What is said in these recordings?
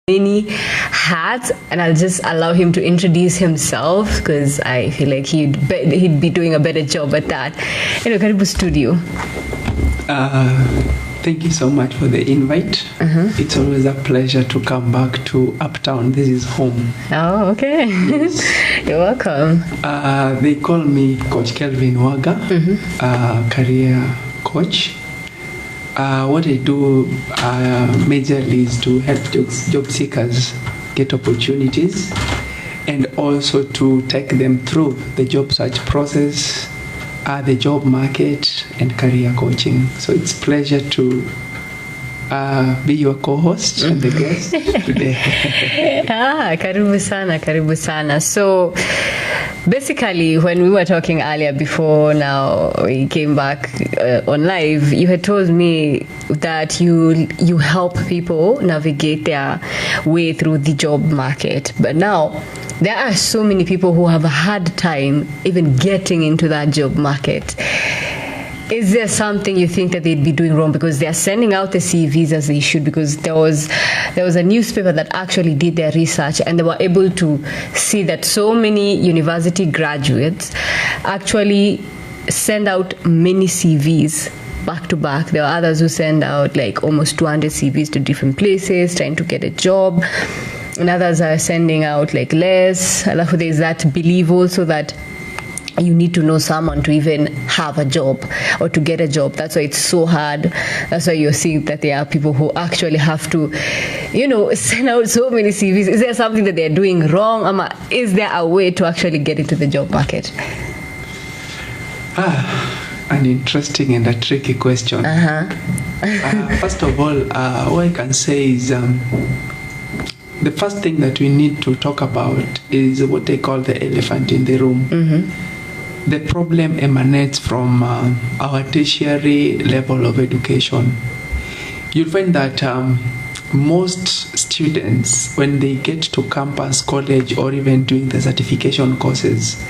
many hats, and I'll just allow him to introduce himself because I feel like he'd be doing a better job at that. Karibu studio. Thank you so much for the invite. It's always a pleasure to come back to Uptown. This is home. Oh, okay. Yes. You're welcome. They call me Coach Kelvin Waga, career coach. What I do majorly is to help job seekers get opportunities and also to take them through the job search process, the job market, and career coaching. So it's a pleasure to be your co-host and the guest today. Karibu sana. So basically, when we were talking earlier before now we came back on live, you had told me that you help people navigate their way through the job market. But now there are so many people who have a hard time even getting into that job market. Is there something you think that they'd be doing wrong because they are sending out the CVs as they should? Because there was a newspaper that actually did their research and they were able to see that so many university graduates actually send out many CVs back to back. There are others who send out like almost 200 CVs to different places trying to get a job, and others are sending out like less. There's that belief also that you need to know someone to even have a job or to get a job. That's why it's so hard. That's why you're seeing that there are people who actually have to, send out so many CVs. Is there something that they're doing wrong? Is there a way to actually get into the job market? An interesting and a tricky question. First of all, what I can say is the first thing that we need to talk about is what they call the elephant in the room. The problem emanates from our tertiary level of education. You'll find that most students, when they get to campus, college, or even doing the certification courses,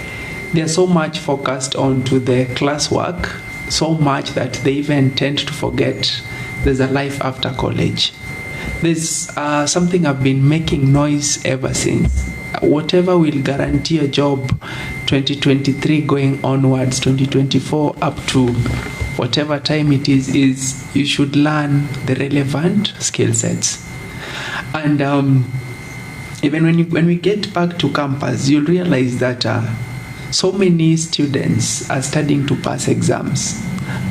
they are so much focused onto the classwork, so much that they even tend to forget there's a life after college. There's something I've been making noise ever since. Whatever will guarantee a job 2023 going onwards, 2024 up to whatever time it is you should learn the relevant skill sets. And even when we get back to campus, you'll realize that so many students are studying to pass exams.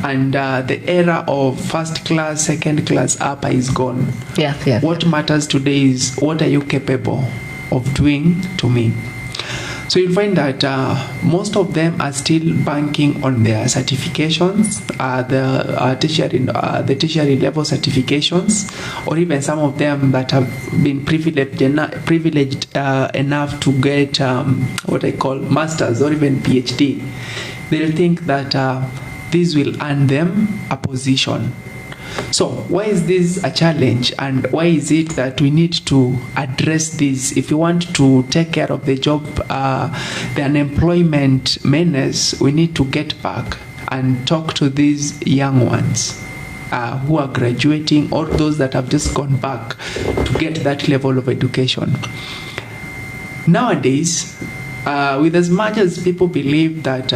And the era of first class, second class, upper is gone. Yeah. What matters today is what are you capable of doing to me? So you'll find that most of them are still banking on their certifications, the tertiary level certifications, or even some of them that have been privileged enough to get what I call masters or even PhD. They'll think that this will earn them a position. So why is this a challenge, and why is it that we need to address this if we want to take care of the job, the unemployment menace? We need to get back and talk to these young ones who are graduating, or those that have just gone back to get that level of education. Nowadays, with as much as people believe that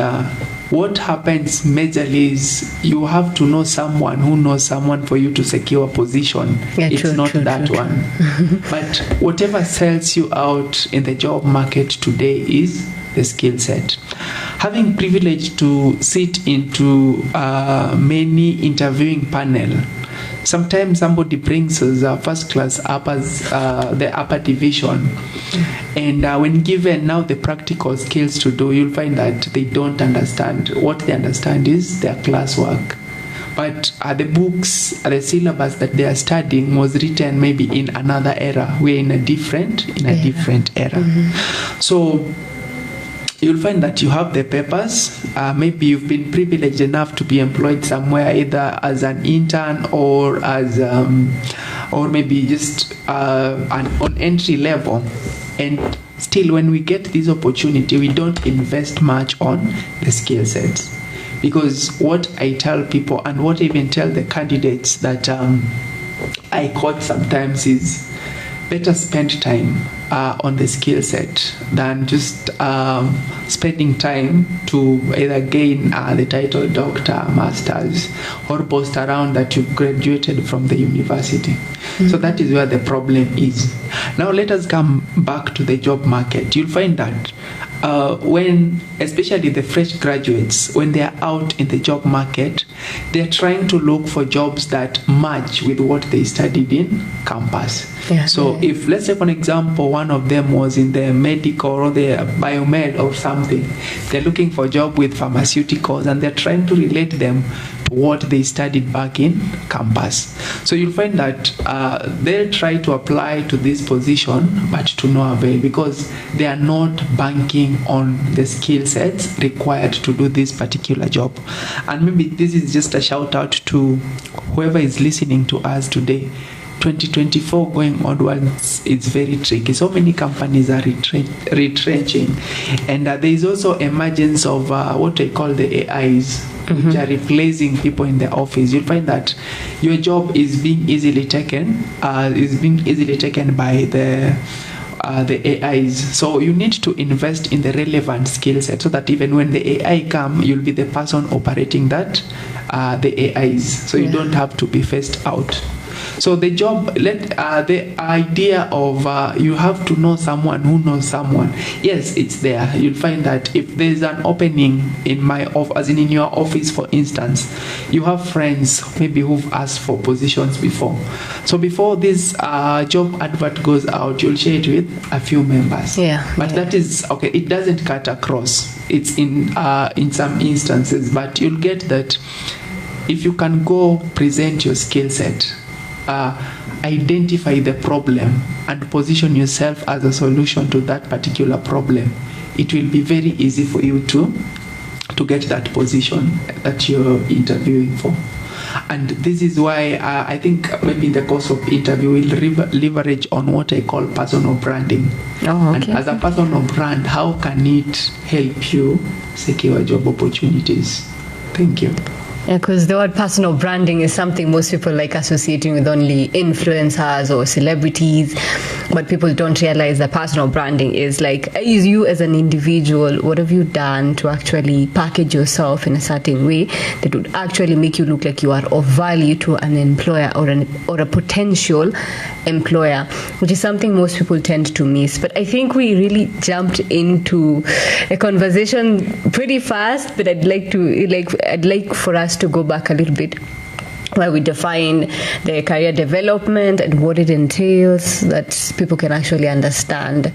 what happens majorly is you have to know someone who knows someone for you to secure a position. It's not that one. But whatever sells you out in the job market today is the skill set. Having privilege to sit into many interviewing panel, sometimes somebody brings us first class uppers, the upper division, and when given now the practical skills to do, you'll find that they don't understand. What they understand is their classwork. But the books, the syllabus that they are studying was written maybe in another era. We're in a different era. So you'll find that you have the papers. Maybe you've been privileged enough to be employed somewhere, either as an intern or as, or maybe just on entry level. And still, when we get this opportunity, we don't invest much on the skill sets. Because what I tell people, and what I even tell the candidates that I coach sometimes, is better spend time on the skill set than just spending time to either gain the title doctor, masters, or boast around that you've graduated from the university. So that is where the problem is. Now let us come back to the job market. You'll find that when, especially the fresh graduates, when they are out in the job market, they're trying to look for jobs that match with what they studied in campus. So if, let's say for an example, one of them was in the medical or the biomed or something, they're looking for a job with pharmaceuticals and they're trying to relate them to what they studied back in campus. So you'll find that they'll try to apply to this position, but to no avail, because they are not banking on the skill sets required to do this particular job. And maybe this is just a shout out to whoever is listening to us today. 2024 going onwards, it's very tricky. So many companies are retrenching, and there is also emergence of what I call the AIs, which are replacing people in the office. You'll find that your job is being easily taken by the AIs. So you need to invest in the relevant skill set so that even when the AI come, you'll be the person operating that the AIs. So you don't have to be phased out. So the job, the idea of you have to know someone who knows someone, yes, it's there. You'll find that if there's an opening in my office, as in your office, for instance, you have friends maybe who've asked for positions before. So before this job advert goes out, you'll share it with a few members. But that is okay. It doesn't cut across. It's in some instances, but you'll get that if you can go present your skill set, identify the problem and position yourself as a solution to that particular problem, it will be very easy for you to get that position that you're interviewing for. And this is why I think maybe in the course of interview we'll leverage on what I call personal branding. And as a personal brand, how can it help you secure job opportunities? Thank you. Yeah, because the word personal branding is something most people like associating with only influencers or celebrities, but people don't realize that personal branding is you as an individual. What have you done to actually package yourself in a certain way that would actually make you look like you are of value to an employer or a potential employer, which is something most people tend to miss. But I think we really jumped into a conversation pretty fast, but I'd like for us to go back a little bit where we define the career development and what it entails, that people can actually understand,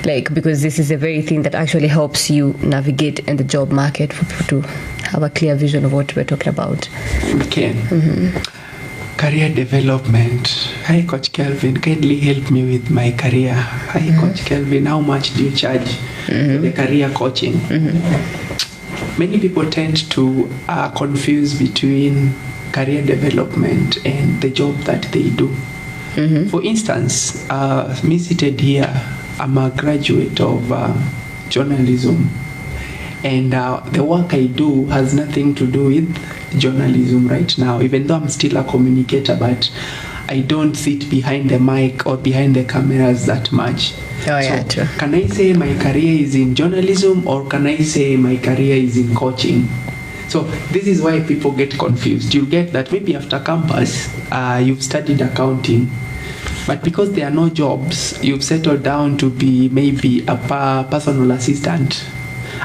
because this is a very thing that actually helps you navigate in the job market, for people to have a clear vision of what we're talking about. Okay. Career development. Hi, Coach Kelvin. Kindly help me with my career. Hi, Coach Kelvin. How much do you charge for the career coaching? Many people tend to confuse between career development and the job that they do. For instance, me seated here, I'm a graduate of journalism, and the work I do has nothing to do with journalism right now, even though I'm still a communicator, but I don't sit behind the mic or behind the cameras that much. True. Can I say my career is in journalism, or can I say my career is in coaching? So this is why people get confused. You'll get that maybe after campus, you've studied accounting, but because there are no jobs, you've settled down to be maybe a personal assistant.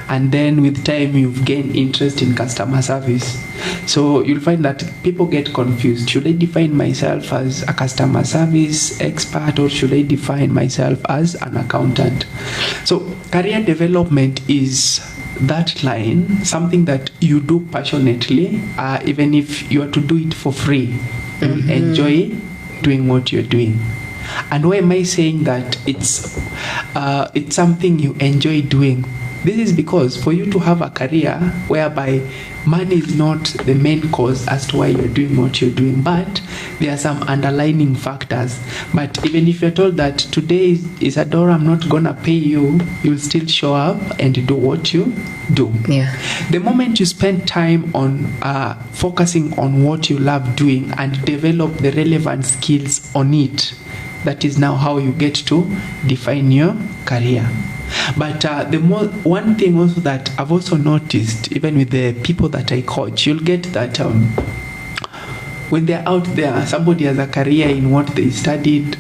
And then with time, you've gained interest in customer service. So you'll find that people get confused. Should I define myself as a customer service expert, or should I define myself as an accountant? So career development is that line, something that you do passionately, even if you are to do it for free, you'll enjoy doing what you're doing. And why am I saying that it's something you enjoy doing? This is because for you to have a career whereby money is not the main cause as to why you're doing what you're doing, but there are some underlying factors. But even if you're told that today is a door, I'm not gonna pay you, you'll still show up and do what you do. The moment you spend time on focusing on what you love doing and develop the relevant skills on it, that is now how you get to define your career. But one thing also that I've also noticed, even with the people that I coach, you'll get that when they're out there, somebody has a career in what they studied,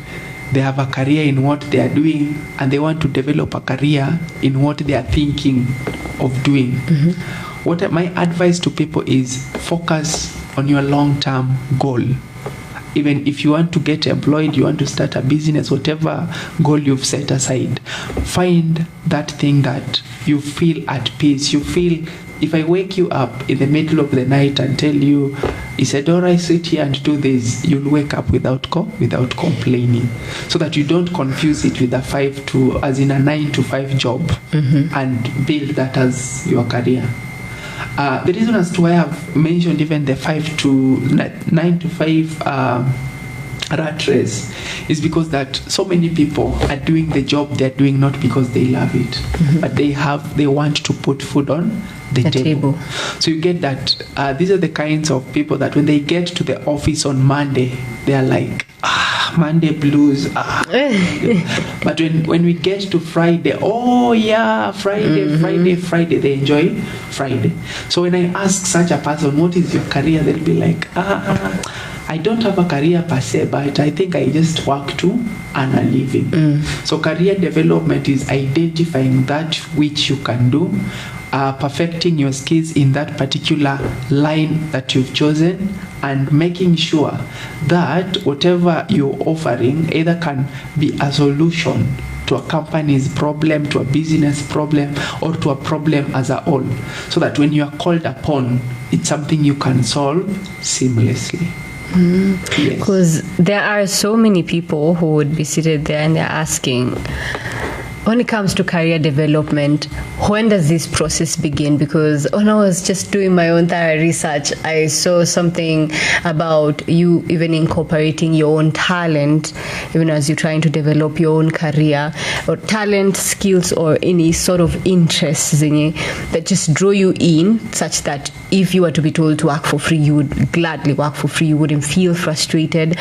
they have a career in what they are doing, and they want to develop a career in what they are thinking of doing. What my advice to people is focus on your long-term goal. Even if you want to get employed, you want to start a business, whatever goal you've set aside, find that thing that you feel at peace. You feel, if I wake you up in the middle of the night and tell you, Isadora, sit here and do this, you'll wake up without complaining, so that you don't confuse it with a 9 to 5 job and build that as your career. The reason as to why I've mentioned even the 9 to 5 rat race is because that so many people are doing the job they're doing not because they love it, but they want to put food on the table. So you get that these are the kinds of people that when they get to the office on Monday, they are like, Monday blues. But when we get to Friday, oh yeah, Friday, they enjoy Friday. So when I ask such a person, what is your career, they'll be like, I don't have a career per se, but I think I just work to earn a living. So career development is identifying that which you can do, perfecting your skills in that particular line that you've chosen, and making sure that whatever you're offering either can be a solution to a company's problem, to a business problem, or to a problem as a whole, so that when you are called upon, it's something you can solve seamlessly. Because there are so many people who would be seated there and they're asking, when it comes to career development, when does this process begin? Because when I was just doing my own thorough research, I saw something about you even incorporating your own talent, even as you're trying to develop your own career, or talent, skills, or any sort of interests that just draw you in, such that if you were to be told to work for free, you would gladly work for free. You wouldn't feel frustrated.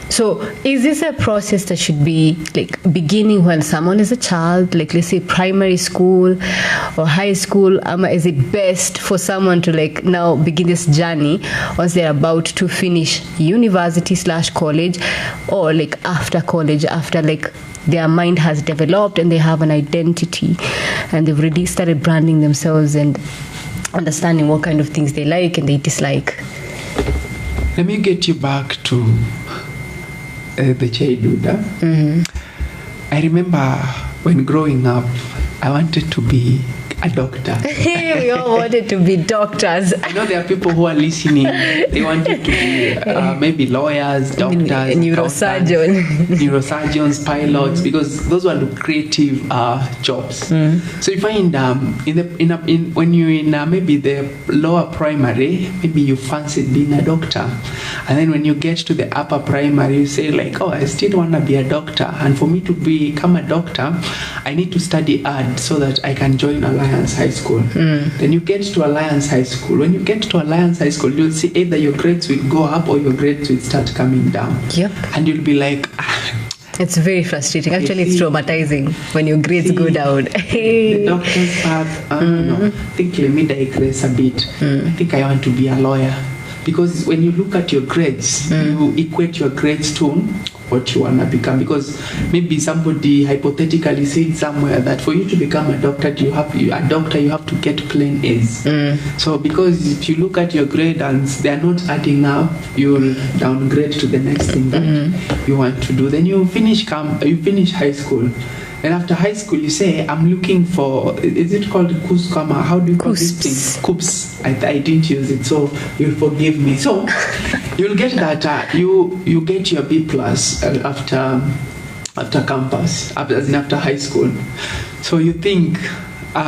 So is this a process that should be like beginning when someone is a child, like let's say primary school or high school? Is it best for someone to like now begin this journey once they're about to finish university/college, or like after college, after like their mind has developed and they have an identity and they've already started branding themselves and understanding what kind of things they like and they dislike? Let me get you back to the childhood. I remember when growing up, I wanted to be a doctor. We all wanted to be doctors. I know there are people who are listening. They wanted to be maybe lawyers, doctors, neurosurgeons, pilots, because those were lucrative jobs. So you find when you're in maybe the lower primary, maybe you fancied being a doctor, and then when you get to the upper primary, you say like, oh, I still want to be a doctor, and for me to become a doctor, I need to study art so that I can join Alliance High School. Then you get to Alliance High School. When you get to Alliance High School, you'll see either your grades will go up or your grades will start coming down. Yep. And you'll be like, it's very frustrating. Actually, it's traumatizing when your grades go down. The doctor's path, no. I think let me digress a bit. I think I want to be a lawyer. Because when you look at your grades, you equate your grades to what you want to become. Because maybe somebody hypothetically said somewhere that for you to become a doctor, you have to get plain A's. So because if you look at your grade and they are not adding up, you'll downgrade to the next thing that you want to do. Then you finish high school. And after high school, you say, I'm looking for, is it called Kuskama? How do you call this thing? Coops. I didn't use it, so you'll forgive me. So you'll get that, you get your B plus after campus, after high school. So you think,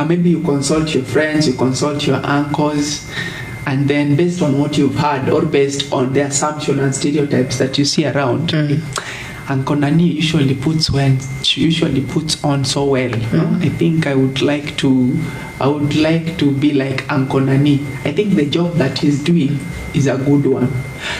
maybe you consult your friends, you consult your uncles, and then based on what you've heard or based on the assumption and stereotypes that you see around, Uncle Nani usually puts on so well. I think I would like to be like Uncle Nani. I think the job that he's doing is a good one.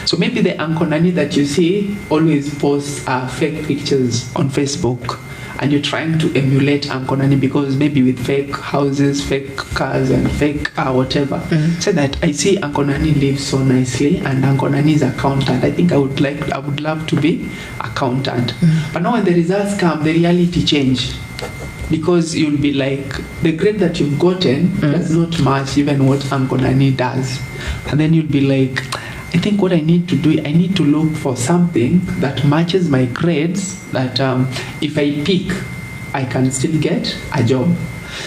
So maybe the Uncle Nani that you see always posts fake pictures on Facebook, and you're trying to emulate Uncle Nani because maybe with fake houses, fake cars, and fake whatever. Say that I see Uncle Nani lives so nicely, and Uncle Nani is accountant. I think I would love to be accountant. But now when the results come, the reality change. Because you'll be like, the grade that you've gotten does not match even what Uncle Nani does. And then you'll be like, I think what I need to do, I need to look for something that matches my grades, that if I pick, I can still get a job.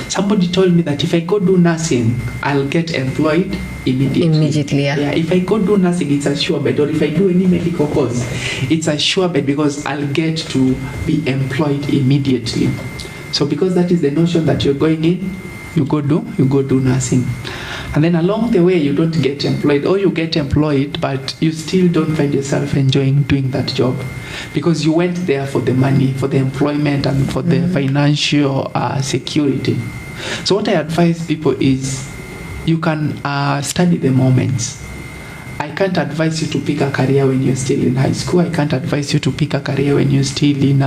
Somebody told me that if I go do nursing, I'll get employed immediately. Yeah, if I go do nursing, it's a sure bet. Or if I do any medical course, it's a sure bet because I'll get to be employed immediately. So because that is the notion that you're going in, you go do nursing. And then along the way, you don't get employed, or you get employed, but you still don't find yourself enjoying doing that job because you went there for the money, for the employment, and for the financial security. So what I advise people is you can study the moments. I can't advise you to pick a career when you're still in high school. I can't advise you to pick a career when you're still in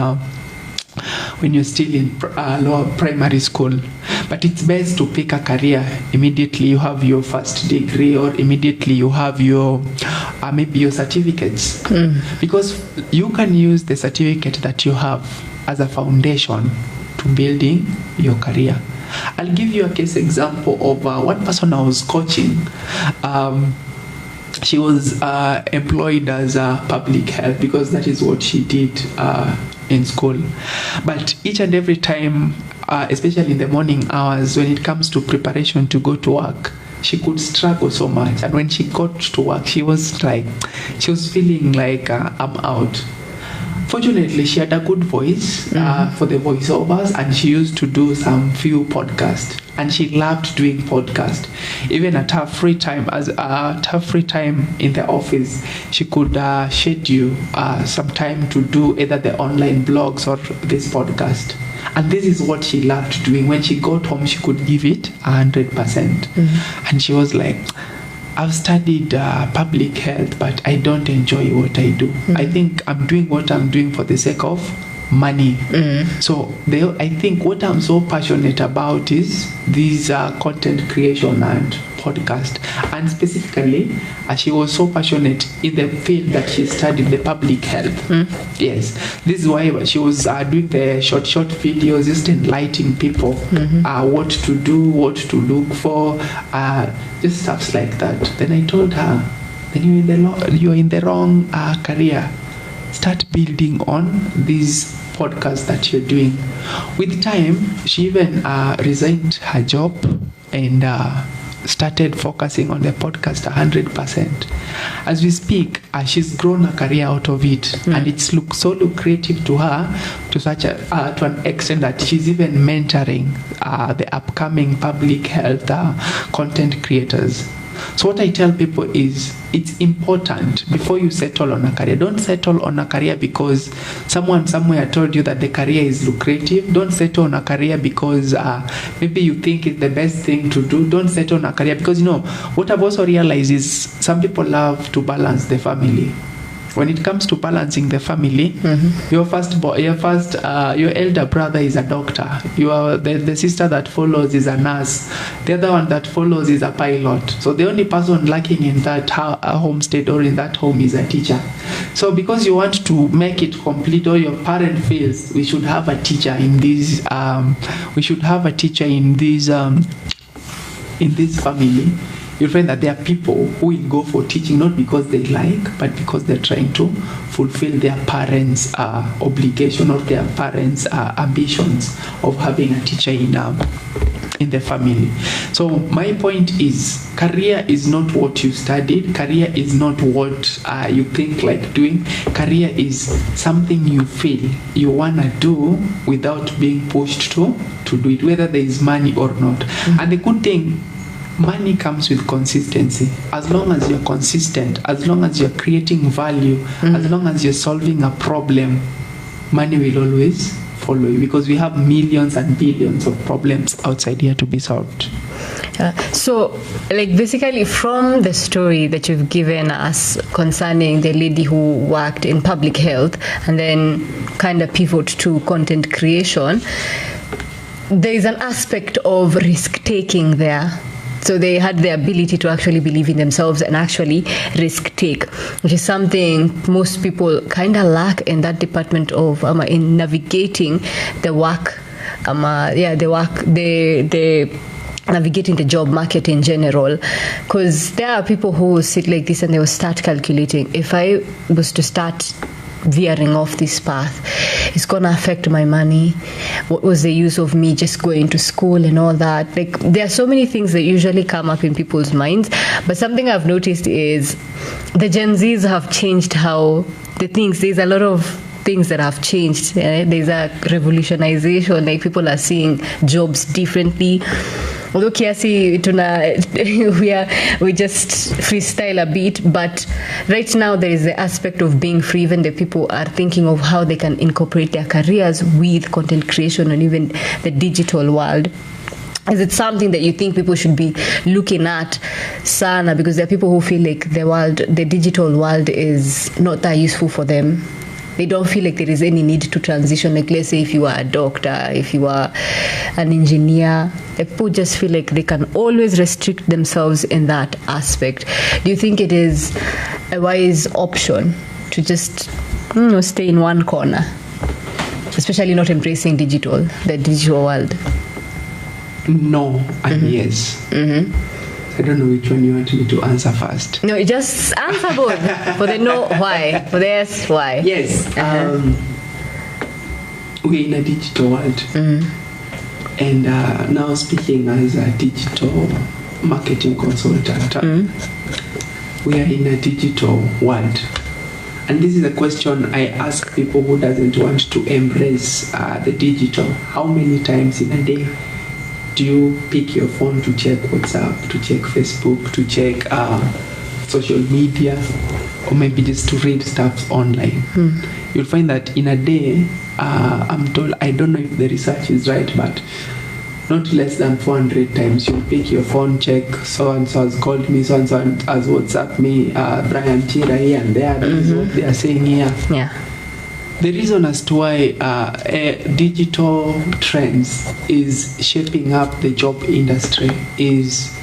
lower primary school. But it's best to pick a career immediately you have your first degree, or immediately you have your maybe your certificates, because you can use the certificate that you have as a foundation to building your career. I'll give you a case example of one person I was coaching. She was employed as a public health because that is what she did in school. But each and every time, especially in the morning hours, when it comes to preparation to go to work, she could struggle so much. And when she got to work, she was feeling like I'm out. Fortunately, she had a good voice for the voiceovers, and she used to do some few podcasts, and she loved doing podcasts. Even at her free time, in the office, she could schedule some time to do either the online blogs or this podcast. And this is what she loved doing. When she got home, she could give it 100%. And she was like, I've studied public health, but I don't enjoy what I do. I think I'm doing what I'm doing for the sake of money. So I think what I'm so passionate about is these content creation and podcast. And specifically, she was so passionate in the field that she studied, the public health. Yes, this is why she was doing the short videos, just enlightening people what to do, what to look for, just stuff like that. Then I told her, then you're in the wrong career. Start building on these podcasts that you're doing. With time, she even resigned her job and started focusing on the podcast 100%. As we speak, she's grown a career out of it, and it's so lucrative to her to such to an extent that she's even mentoring the upcoming public health content creators. So what I tell people is, it's important before you settle on a career. Don't settle on a career because someone somewhere told you that the career is lucrative. Don't settle on a career because maybe you think it's the best thing to do. Don't settle on a career because, what I've also realized is some people love to balance the family. When it comes to balancing the family, your elder brother is a doctor. The sister that follows is a nurse. The other one that follows is a pilot. So the only person lacking in that homestead or in that home is a teacher. So because you want to make it complete, or your parent feels we should have a teacher in this, in this family, you'll find that there are people who will go for teaching not because they like, but because they're trying to fulfill their parents' obligation or their parents' ambitions of having a teacher in the family. So my point is, career is not what you studied. Career is not what you think like doing. Career is something you feel you want to do without being pushed to do it, whether there is money or not. And the good thing, money comes with consistency. As long as you're consistent, as long as you're creating value, as long as you're solving a problem, money will always follow you, because we have millions and billions of problems outside here to be solved. So, like, basically from the story that you've given us concerning the lady who worked in public health and then kind of pivot to content creation, there is an aspect of risk taking there. So they had the ability to actually believe in themselves and actually risk take, which is something most people kind of lack in that department of in navigating the work, the navigating the job market in general. Because there are people who sit like this and they will start calculating, if I was to start veering off this path, it's going to affect my money. What was the use of me just going to school and all that? Like, there are so many things that usually come up in people's minds. But something I've noticed is the Gen Zs have changed how the things, there's a lot of things that have changed. There's a revolutionization, like people are seeing jobs differently. Although kiasi we just freestyle a bit, but right now there is the aspect of being free. Even the people are thinking of how they can incorporate their careers with content creation and even the digital world. Is it something that you think people should be looking at, Sana? Because there are people who feel like the digital world is not that useful for them. They don't feel like there is any need to transition. Like, let's say if you are a doctor, if you are an engineer, people just feel like they can always restrict themselves in that aspect. Do you think it is a wise option to just stay in one corner, especially not embracing the digital world? No and yes. I don't know which one you want me to answer first. No, you just answer both. For the no, why? For the yes, why? Yes. We're in a digital world. And now speaking as a digital marketing consultant, we are in a digital world. And this is a question I ask people who doesn't want to embrace the digital. How many times in a day do you pick your phone to check WhatsApp, to check Facebook, to check social media, or maybe just to read stuff online? You'll find that in a day, I'm told, I don't know if the research is right, but not less than 400 times you'll pick your phone, check so-and-so has called me, so-and-so has WhatsApp me, Brian Chira here and there, that is what they are saying here. Yeah. The reason as to why digital trends is shaping up the job industry is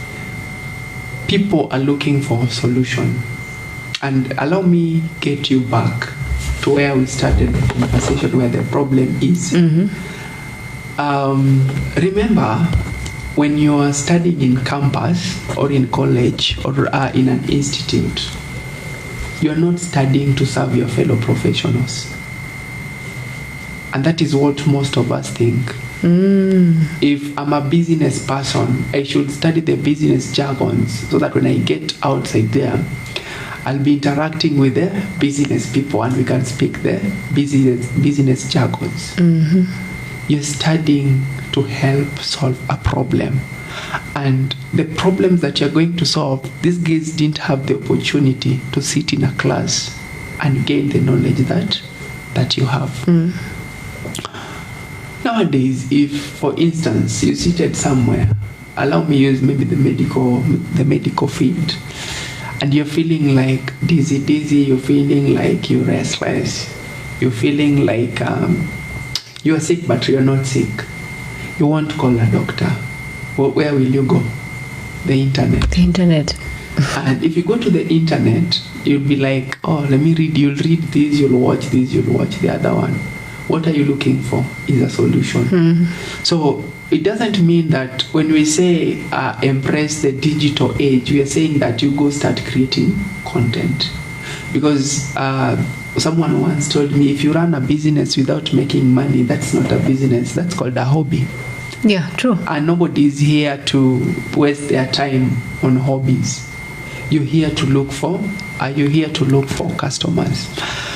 people are looking for a solution. And allow me get you back to where we started the conversation, where the problem is. Remember, when you are studying in campus or in college or in an institute, you are not studying to serve your fellow professionals. And that is what most of us think. If I'm a business person, I should study the business jargons so that when I get outside there, I'll be interacting with the business people and we can speak the business jargons. You're studying to help solve a problem. And the problems that you're going to solve, these guys didn't have the opportunity to sit in a class and gain the knowledge that you have. Nowadays, if, for instance, you seated somewhere, allow me use maybe the medical field, and you're feeling like dizzy, you're feeling like you're restless, you're feeling like you're sick but you're not sick, you want to call a doctor, where will you go? The internet. And if you go to the internet, you'll be like, oh, let me read. You'll read this, you'll watch this, you'll watch the other one. What are you looking for is a solution. So it doesn't mean that when we say embrace the digital age, we are saying that you go start creating content. Because someone once told me, if you run a business without making money, that's not a business, that's called a hobby. Yeah, true. And nobody is here to waste their time on hobbies. You're here to look for customers.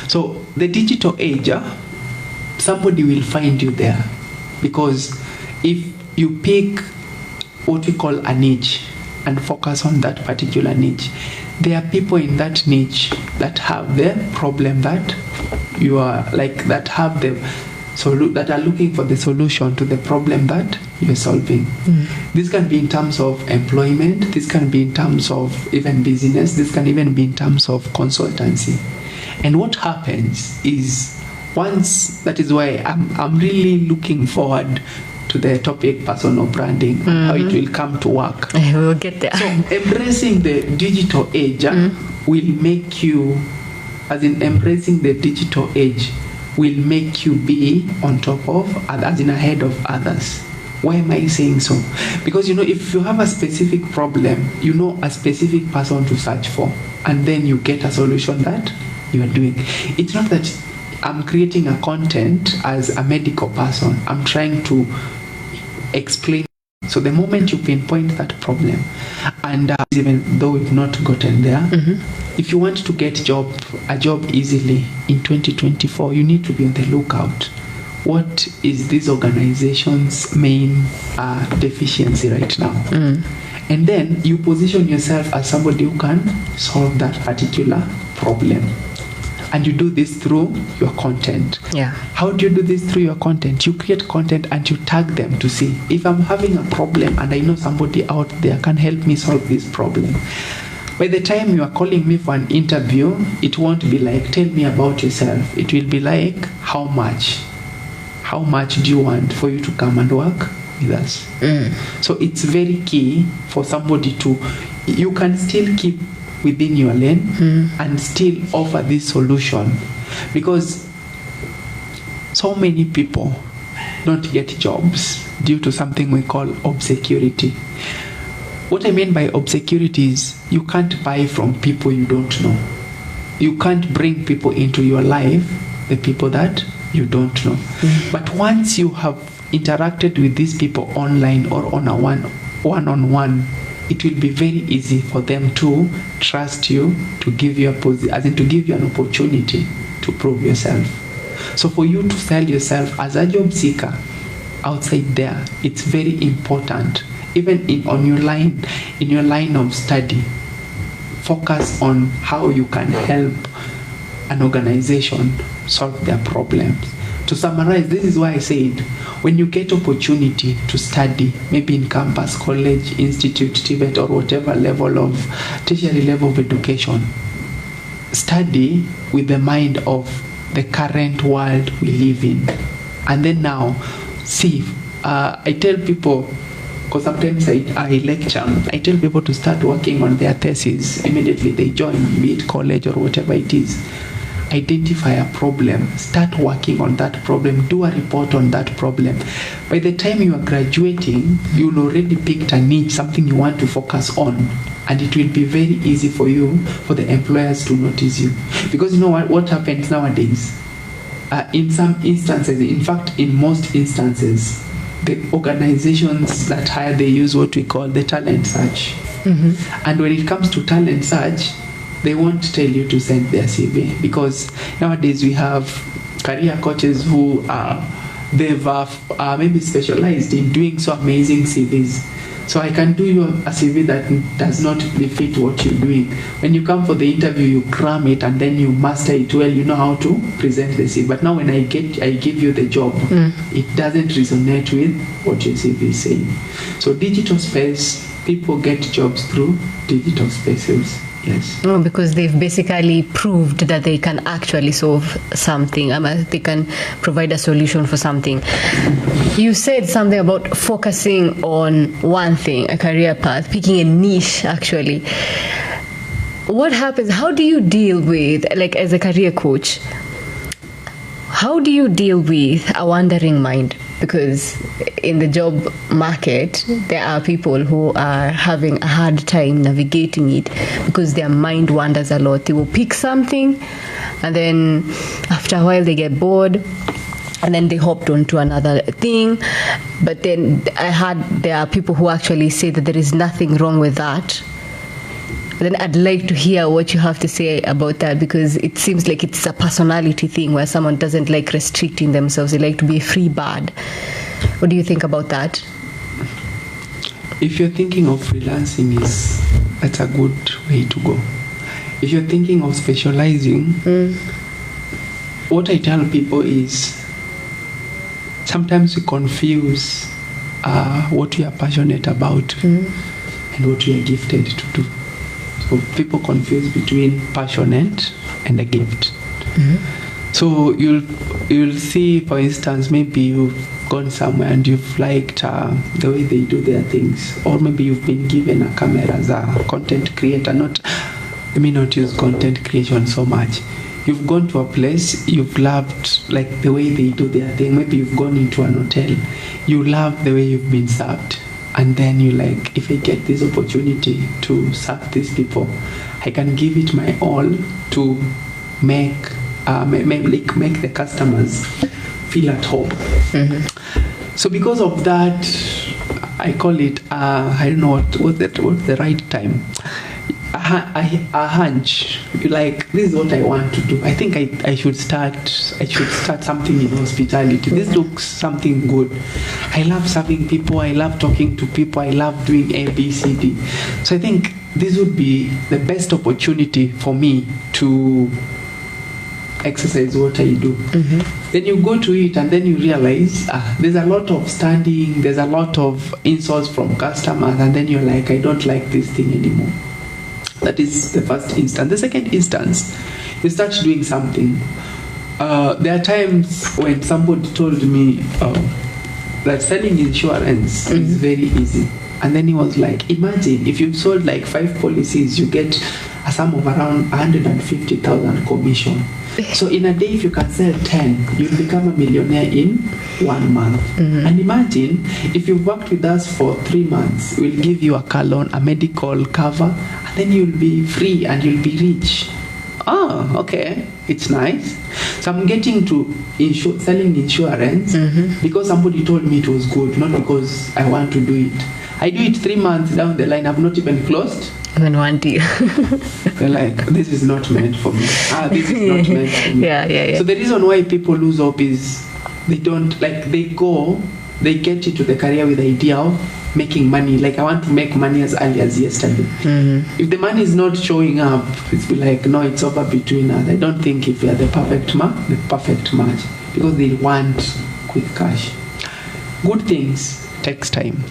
So the digital age, somebody will find you there, because if you pick what we call a niche and focus on that particular niche, there are people in that niche that have the problem that you are like that have the that are looking for the solution to the problem that you're solving. This can be in terms of employment, this can be in terms of even business, this can even be in terms of consultancy. And what happens is that is why I'm really looking forward to the topic personal branding and how it will come to work. We'll get there. So embracing the digital age will make you, as in embracing the digital age, will make you be on top of, as in ahead of others. Why am I saying so? Because if you have a specific problem, you know a specific person to search for, and then you get a solution that you are doing. It's not that I'm creating a content as a medical person. I'm trying to explain. So the moment you pinpoint that problem, and even though we've not gotten there, if you want to get a job easily in 2024, you need to be on the lookout. What is this organization's main deficiency right now? And then you position yourself as somebody who can solve that particular problem. And you do this through your content. Yeah. How do you do this through your content? You create content and you tag them to see if I'm having a problem and I know somebody out there can help me solve this problem. By the time you are calling me for an interview, it won't be like, tell me about yourself. It will be like, how much do you want for you to come and work with us? So it's very key for somebody you can still keep within your lane and still offer this solution, because so many people don't get jobs due to something we call obscurity. What I mean by obscurity is you can't buy from people you don't know. You can't bring people into your life, the people that you don't know. But once you have interacted with these people online or on a one-on-one, it will be very easy for them to trust you, to give you to give you an opportunity to prove yourself. So for you to sell yourself as a job seeker outside there, it's very important. Even in your line of study, focus on how you can help an organization solve their problems. To summarize, this is why I said, when you get opportunity to study, maybe in campus, college, institute, TVET, or whatever tertiary level of education, study with the mind of the current world we live in. And then now, see, I tell people, because sometimes I lecture, I tell people to start working on their thesis immediately they join, be it college or whatever it is. Identify a problem, start working on that problem, do a report on that problem. By the time you are graduating, you'll already picked a niche, something you want to focus on, and it will be very easy for the employers to notice you. Because you know what happens nowadays? In some instances, in fact, in most instances, the organizations that hire, they use what we call the talent search. And when it comes to talent search, they won't tell you to send their CV, because nowadays we have career coaches who they've maybe specialized in doing so amazing CVs. So I can do you a CV that does not befit what you're doing. When you come for the interview, you cram it and then you master it well. You know how to present the CV. But now when I give you the job, it doesn't resonate with what your CV is saying. So digital space, people get jobs through digital spaces. Yes. Oh, because they've basically proved that they can actually solve something. They can provide a solution for something. You said something about focusing on one thing, a career path, picking a niche, actually. What happens? How do you deal with, like as a career coach, how do you deal with a wandering mind? Because in the job market, there are people who are having a hard time navigating it because their mind wanders a lot. They will pick something, and then after a while they get bored, and then they hopped onto another thing. But then I heard there are people who actually say that there is nothing wrong with that. Then I'd like to hear what you have to say about that, because it seems like it's a personality thing where someone doesn't like restricting themselves. They like to be a free bird. What do you think about that? If you're thinking of freelancing, that's a good way to go. If you're thinking of specializing, what I tell people is sometimes we confuse what we are passionate about and what we are gifted to do. So people confuse between passionate and a gift. So you'll see, for instance, maybe you've gone somewhere and you've liked the way they do their things, or maybe you've been given a camera as a content creator. Let me not use content creation so much. You've gone to a place, you've loved like the way they do their thing. Maybe you've gone into an hotel, you love the way you've been served, and then you like, if I get this opportunity to serve these people, I can give it my all to make the customers feel at home. So because of that, I call it I don't know what's the right time, a hunch. Like, this is what I want to do. I think I should start something in hospitality. This looks something good. I love serving people, I love talking to people, I love doing A, B, C, D. So I think this would be the best opportunity for me to exercise what I do. Then you go to it and then you realize there's a lot of standing, there's a lot of insults from customers, and then you're like, I don't like this thing anymore. That is the first instance. The second instance, you start doing something. There are times when somebody told me that selling insurance is very easy. And then he was like, imagine if you sold like 5 policies, you get a sum of around 150,000 commission. So in a day, if you can sell 10, you'll become a millionaire in 1 month. And imagine if you worked with us for 3 months, we'll give you a car loan, a medical cover, and then you'll be free and you'll be rich. Oh, okay, it's nice. So I'm getting to selling insurance because somebody told me it was good, not because I want to do it. I do it 3 months down the line, I've not even closed even one deal. They're like, this is not meant for me. This is not meant for me. Yeah. So the reason why people lose hope is they don't, like, they get into the career with the idea of making money. Like, I want to make money as early as yesterday. If the money is not showing up, it's be like, no, it's over between us. I don't think if we are the perfect match, because they want quick cash. Good things takes time.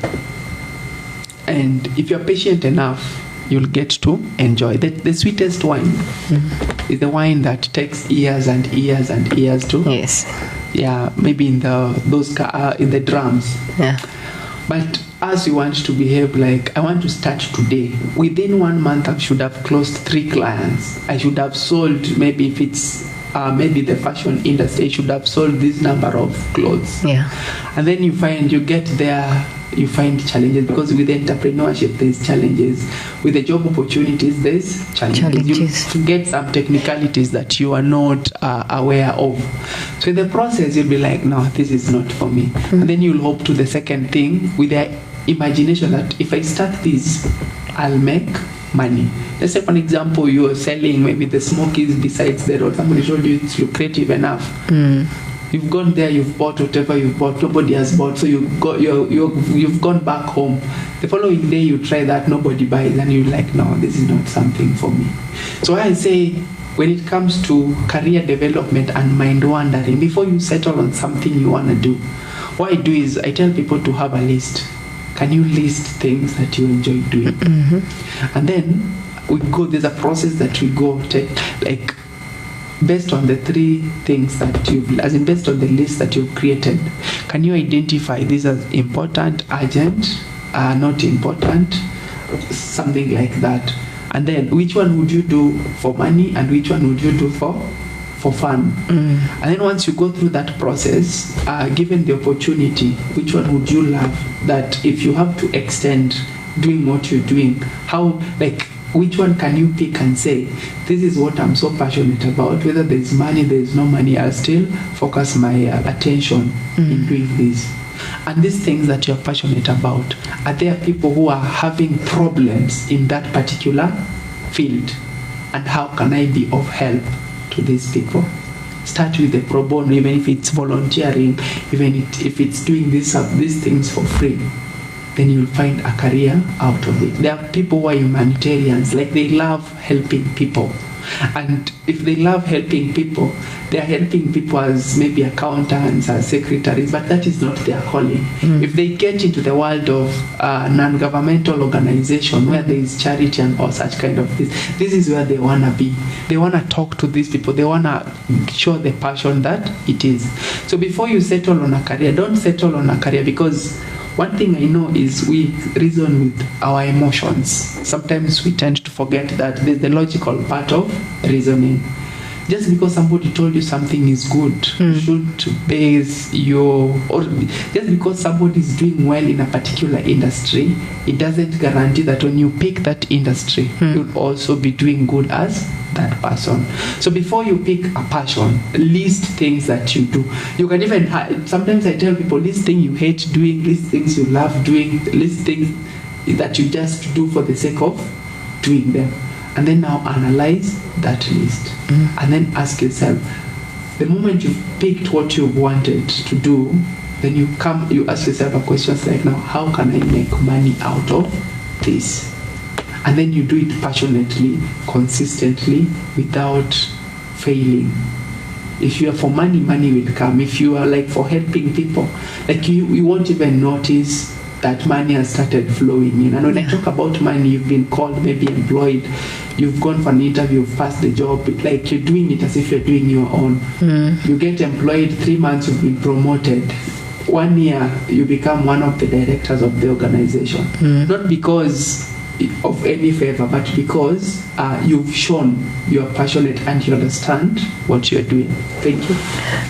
And if you're patient enough, you'll get to enjoy. The sweetest wine is the wine that takes years and years and years to. Yes. Yeah, maybe in the drums. Yeah. But as you want to behave, like, I want to start today. Within 1 month, I should have closed 3 clients. I should have sold, maybe if it's maybe the fashion industry, I should have sold this number of clothes. Yeah. And then you get there, you find challenges, because with entrepreneurship there's challenges, with the job opportunities there's challenges. You get some technicalities that you are not aware of. So in the process you'll be like, no, this is not for me. And then you'll hope to the second thing with the imagination that if I start this, I'll make money. Let's say, for example, you're selling maybe the smokies besides the road. Somebody told you it's lucrative enough. You've gone there, you've bought whatever you've bought, nobody has bought, so you've gone back home. The following day you try that, nobody buys, and you're like, no, this is not something for me. So I say, when it comes to career development and mind wandering, before you settle on something you want to do, what I do is I tell people to have a list. Can you list things that you enjoy doing? And then there's a process that we go take, like, based on the 3 things that based on the list that you've created, can you identify these as important, urgent, not important, something like that? And then which one would you do for money and which one would you do for fun? And then once you go through that process, given the opportunity, which one would you love, that if you have to extend doing what you're doing, which one can you pick and say, this is what I'm so passionate about, whether there's money, there's no money, I'll still focus my attention in doing this. And these things that you're passionate about, are there people who are having problems in that particular field? And how can I be of help to these people? Start with the pro bono, even if it's volunteering, even if it's doing these things for free. Then you'll find a career out of it. There are people who are humanitarians, like they love helping people. And if they love helping people, they are helping people as maybe accountants, as secretaries, but that is not their calling. If they get into the world of non-governmental organization where there is charity and all such kind of things, this is where they want to be. They want to talk to these people. They want to show the passion that it is. So before you settle on a career, don't settle on a career, because one thing I know is we reason with our emotions. Sometimes we tend to forget that there's the logical part of reasoning. Just because somebody told you something is good, you should base your, or just because somebody is doing well in a particular industry, it doesn't guarantee that when you pick that industry, you'll also be doing good as that person. So before you pick a passion, list things that you do. You can even, sometimes I tell people, list things you hate doing, list things you love doing, list things that you just do for the sake of doing them. And then now analyze that list. And then ask yourself, the moment you've picked what you wanted to do, then you ask yourself a question like, now, how can I make money out of this? And then you do it passionately, consistently, without failing. If you are for money, money will come. If you are like for helping people, like you won't even notice that money has started flowing in. And when I talk about money, you've been called, maybe employed, you've gone for an interview, you've passed the job, like you're doing it as if you're doing your own. You get employed, 3 months you've been promoted. 1 year you become one of the directors of the organization. Not because of any favor, but because you've shown you're passionate and you understand what you're doing. Thank you.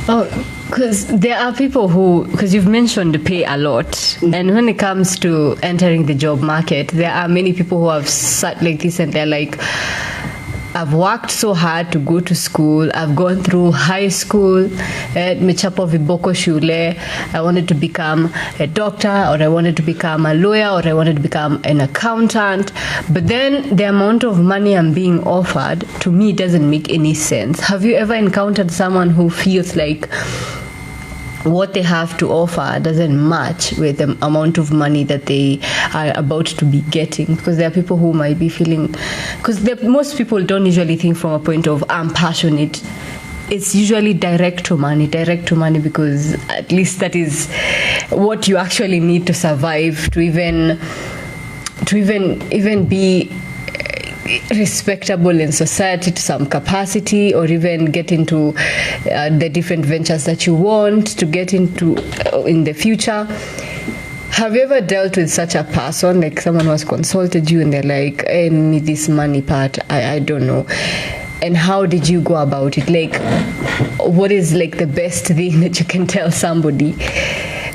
Oh, because there are people who, because you've mentioned the pay a lot, and when it comes to entering the job market, there are many people who have sat like this and they're like, I've worked so hard to go to school. I've gone through high school. Mechapo viboko shule. I wanted to become a doctor, or I wanted to become a lawyer, or I wanted to become an accountant. But then the amount of money I'm being offered, to me, doesn't make any sense. Have you ever encountered someone who feels like what they have to offer doesn't match with the amount of money that they are about to be getting? Because there are people who might be feeling, because most people don't usually think from a point of I'm passionate. It's usually direct to money, because at least that is what you actually need to survive, to even be respectable in society to some capacity, or even get into the different ventures that you want to get into in the future. Have you ever dealt with such a person, like someone who has consulted you and they're like, hey, me this money part, I don't know? And how did you go about it? Like, what is like the best thing that you can tell somebody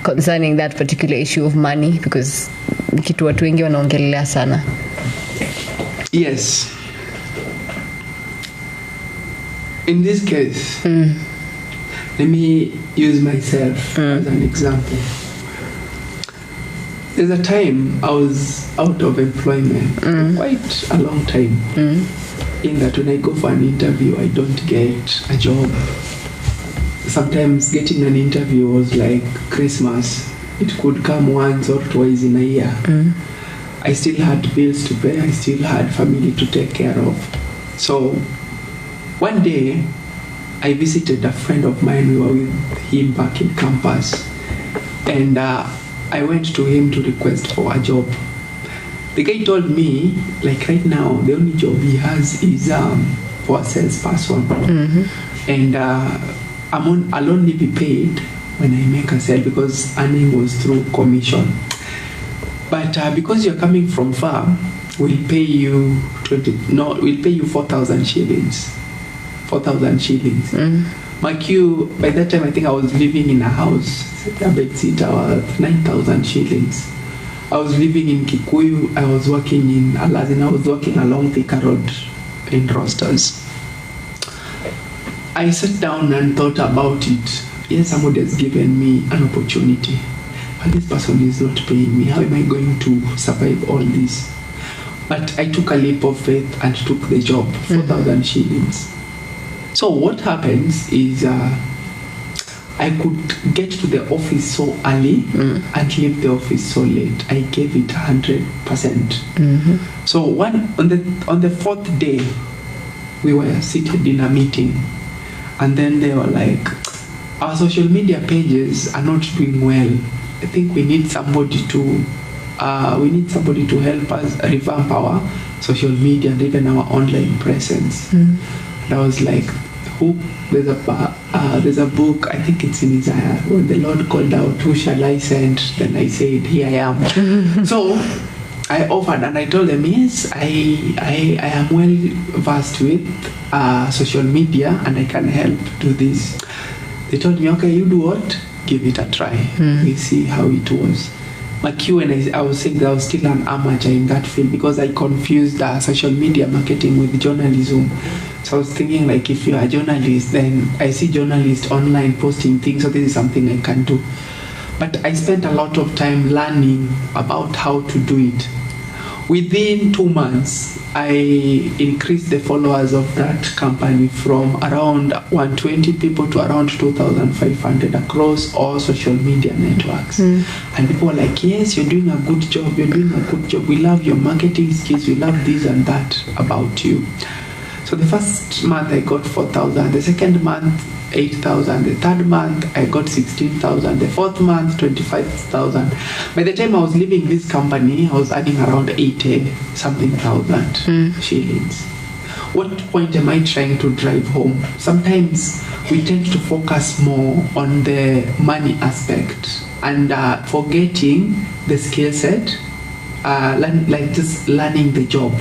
concerning that particular issue of money? Because kitu watu wengi wanaongelea sana. Yes. In this case, let me use myself as an example. There's a time I was out of employment, quite a long time. In that when I go for an interview, I don't get a job. Sometimes getting an interview was like Christmas. It could come once or twice in a year. I still had bills to pay. I still had family to take care of. So one day, I visited a friend of mine. We were with him back in campus. And I went to him to request for a job. The guy told me, like right now, the only job he has is for a salesperson. And I'll only be paid when I make a sale, because earning was through commission. But because you're coming from far, we'll pay you 4,000 shillings. 4,000 shillings. Mark you, by that time I think I was living in a house, a bedsitter worth 9,000 shillings. I was living in Kikuyu. I was working in Alazin. I was working along Thika Road in Rosters. I sat down and thought about it. Yes, somebody has given me an opportunity, but this person is not paying me. How am I going to survive all this? But I took a leap of faith and took the job, 4,000 shillings. So what happens is I could get to the office so early and leave the office so late. I gave it 100%. So on the fourth day, we were seated in a meeting, and then they were like, our social media pages are not doing well. I think we need somebody to help us revamp our social media and even our online presence. And I was like, who? There's a book, I think it's in Isaiah, when the Lord called out, who shall I send? Then I said, here I am. So I offered and I told them, yes, I am well versed with social media and I can help do this. They told me, okay, you do what? Give it a try. We see how it was. Like when I was saying that I was still an amateur in that field because I confused social media marketing with journalism. So I was thinking, like, if you're a journalist, then I see journalists online posting things, so this is something I can do. But I spent a lot of time learning about how to do it. Within 2 months, I increased the followers of that company from around 120 people to around 2,500 across all social media networks. And people were like, yes, you're doing a good job, you're doing a good job. We love your marketing skills, we love this and that about you. So the first month I got 4,000, the second month 8,000, the third month I got 16,000, the fourth month 25,000. By the time I was leaving this company, I was earning around 80-something thousand shillings. What point am I trying to drive home? Sometimes we tend to focus more on the money aspect and forgetting the skill set, like just learning the job.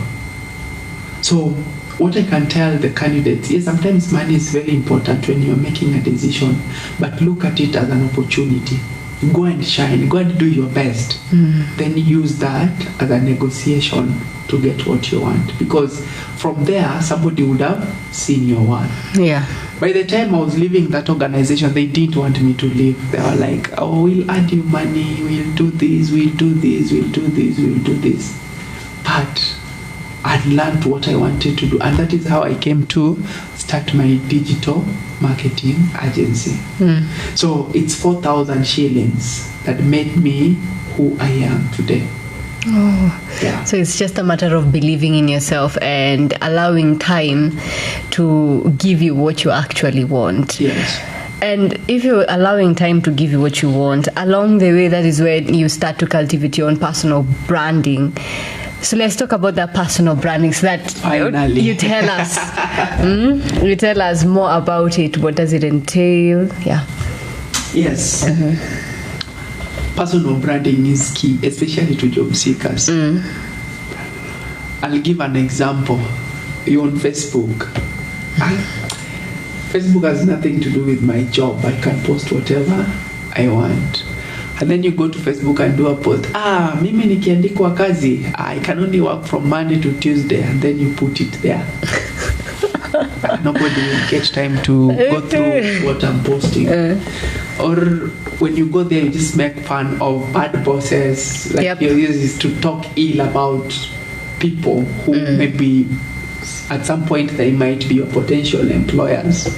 So what I can tell the candidates is sometimes money is very important when you're making a decision, but look at it as an opportunity. Go and shine, go and do your best. Then use that as a negotiation to get what you want. Because from there, somebody would have seen your worth. Yeah. By the time I was leaving that organization, they didn't want me to leave. They were like, oh, we'll add you money, we'll do this, we'll do this, we'll do this, we'll do this. But I'd learned what I wanted to do, and that is how I came to start my digital marketing agency. So it's 4,000 shillings that made me who I am today. Yeah. So it's just a matter of believing in yourself and allowing time to give you what you actually want. Yes. And if you're allowing time to give you what you want, along the way, that is when you start to cultivate your own personal branding. So let's talk about that personal branding so that finally you tell us. You tell us more about it. What does it entail? Yeah. Yes. Personal branding is key, especially to job seekers. I'll give an example. You're on Facebook. Facebook has nothing to do with my job. I can post whatever I want. And then you go to Facebook and do a post. Mimi nikiandikwa kazi, I can only work from Monday to Tuesday, and then you put it there. Nobody will get time to go through what I'm posting. Or when you go there, you just make fun of bad bosses. Like your use is to talk ill about people who maybe at some point they might be your potential employers.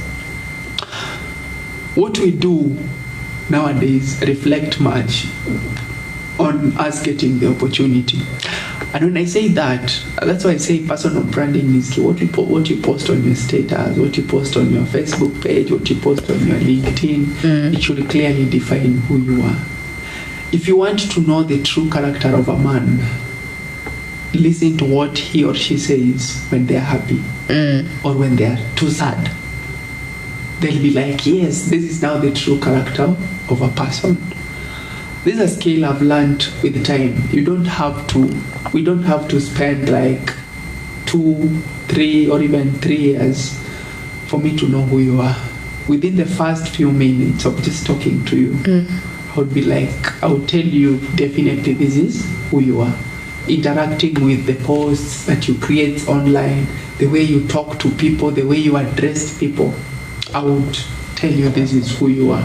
What we do nowadays reflect much on us getting the opportunity. And when I say that, that's why I say personal branding is key. What you post on your status, what you post on your Facebook page, what you post on your LinkedIn, it should clearly define who you are. If you want to know the true character of a man, listen to what he or she says when they're happy or when they're too sad. They'll be like, yes, this is now the true character of a person. This is a skill I've learned with time. We don't have to spend like 2, 3 or even 3 years for me to know who you are. Within the first few minutes of just talking to you, I would be like, I would tell you definitely this is who you are. Interacting with the posts that you create online, the way you talk to people, the way you address people, I would tell you this is who you are.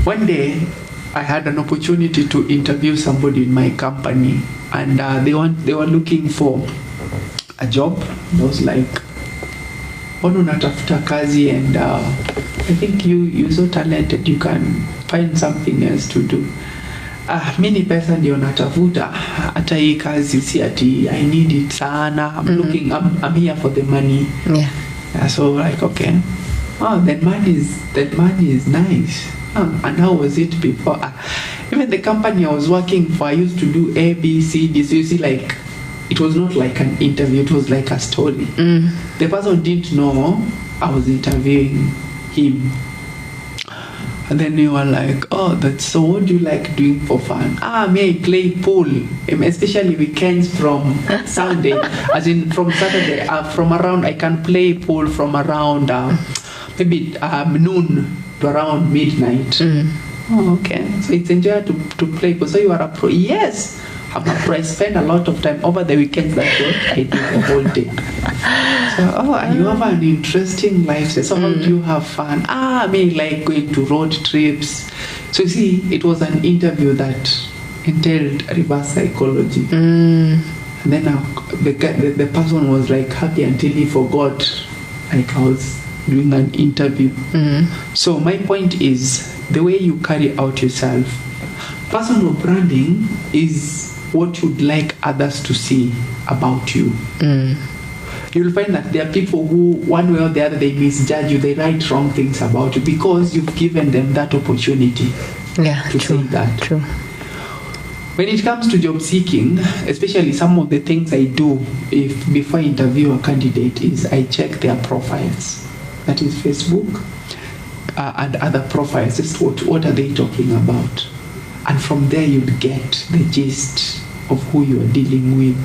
One day, I had an opportunity to interview somebody in my company, and they were looking for a job. I was like, "Mbona unatafuta kazi, and I think you're so talented, you can find something else to do." Mimi pesa ndio natafuta, hata hii kazi si ati I need it sana. I'm here for the money. So like, okay, that money is nice. And how was it before? Even the company I was working for, I used to do A, B, C, D. So you see, like, it was not like an interview, it was like a story. The person didn't know I was interviewing him. And then you were like, oh, that's so, what do you like doing for fun? May I play pool, especially weekends from Sunday, as in from Saturday, from around, I can play pool from around maybe noon to around midnight. Oh, okay. So it's enjoyable to play pool. So you are a pro? Yes, I'm a pro. I spend a lot of time over the weekends. That's what I do the whole day. So, you have an interesting life. So how do you have fun? I mean, like going to road trips. So you see, it was an interview that entailed reverse psychology. And then the person was like happy until he forgot, like I was doing an interview. So my point is, the way you carry out yourself, personal branding is what you'd like others to see about you. You'll find that there are people who, one way or the other, they misjudge you, they write wrong things about you because you've given them that opportunity to say that. True. When it comes to job seeking, especially some of the things I do before I interview a candidate is I check their profiles. That is Facebook and other profiles. Just what are they talking about? And from there you'll get the gist of who you are dealing with.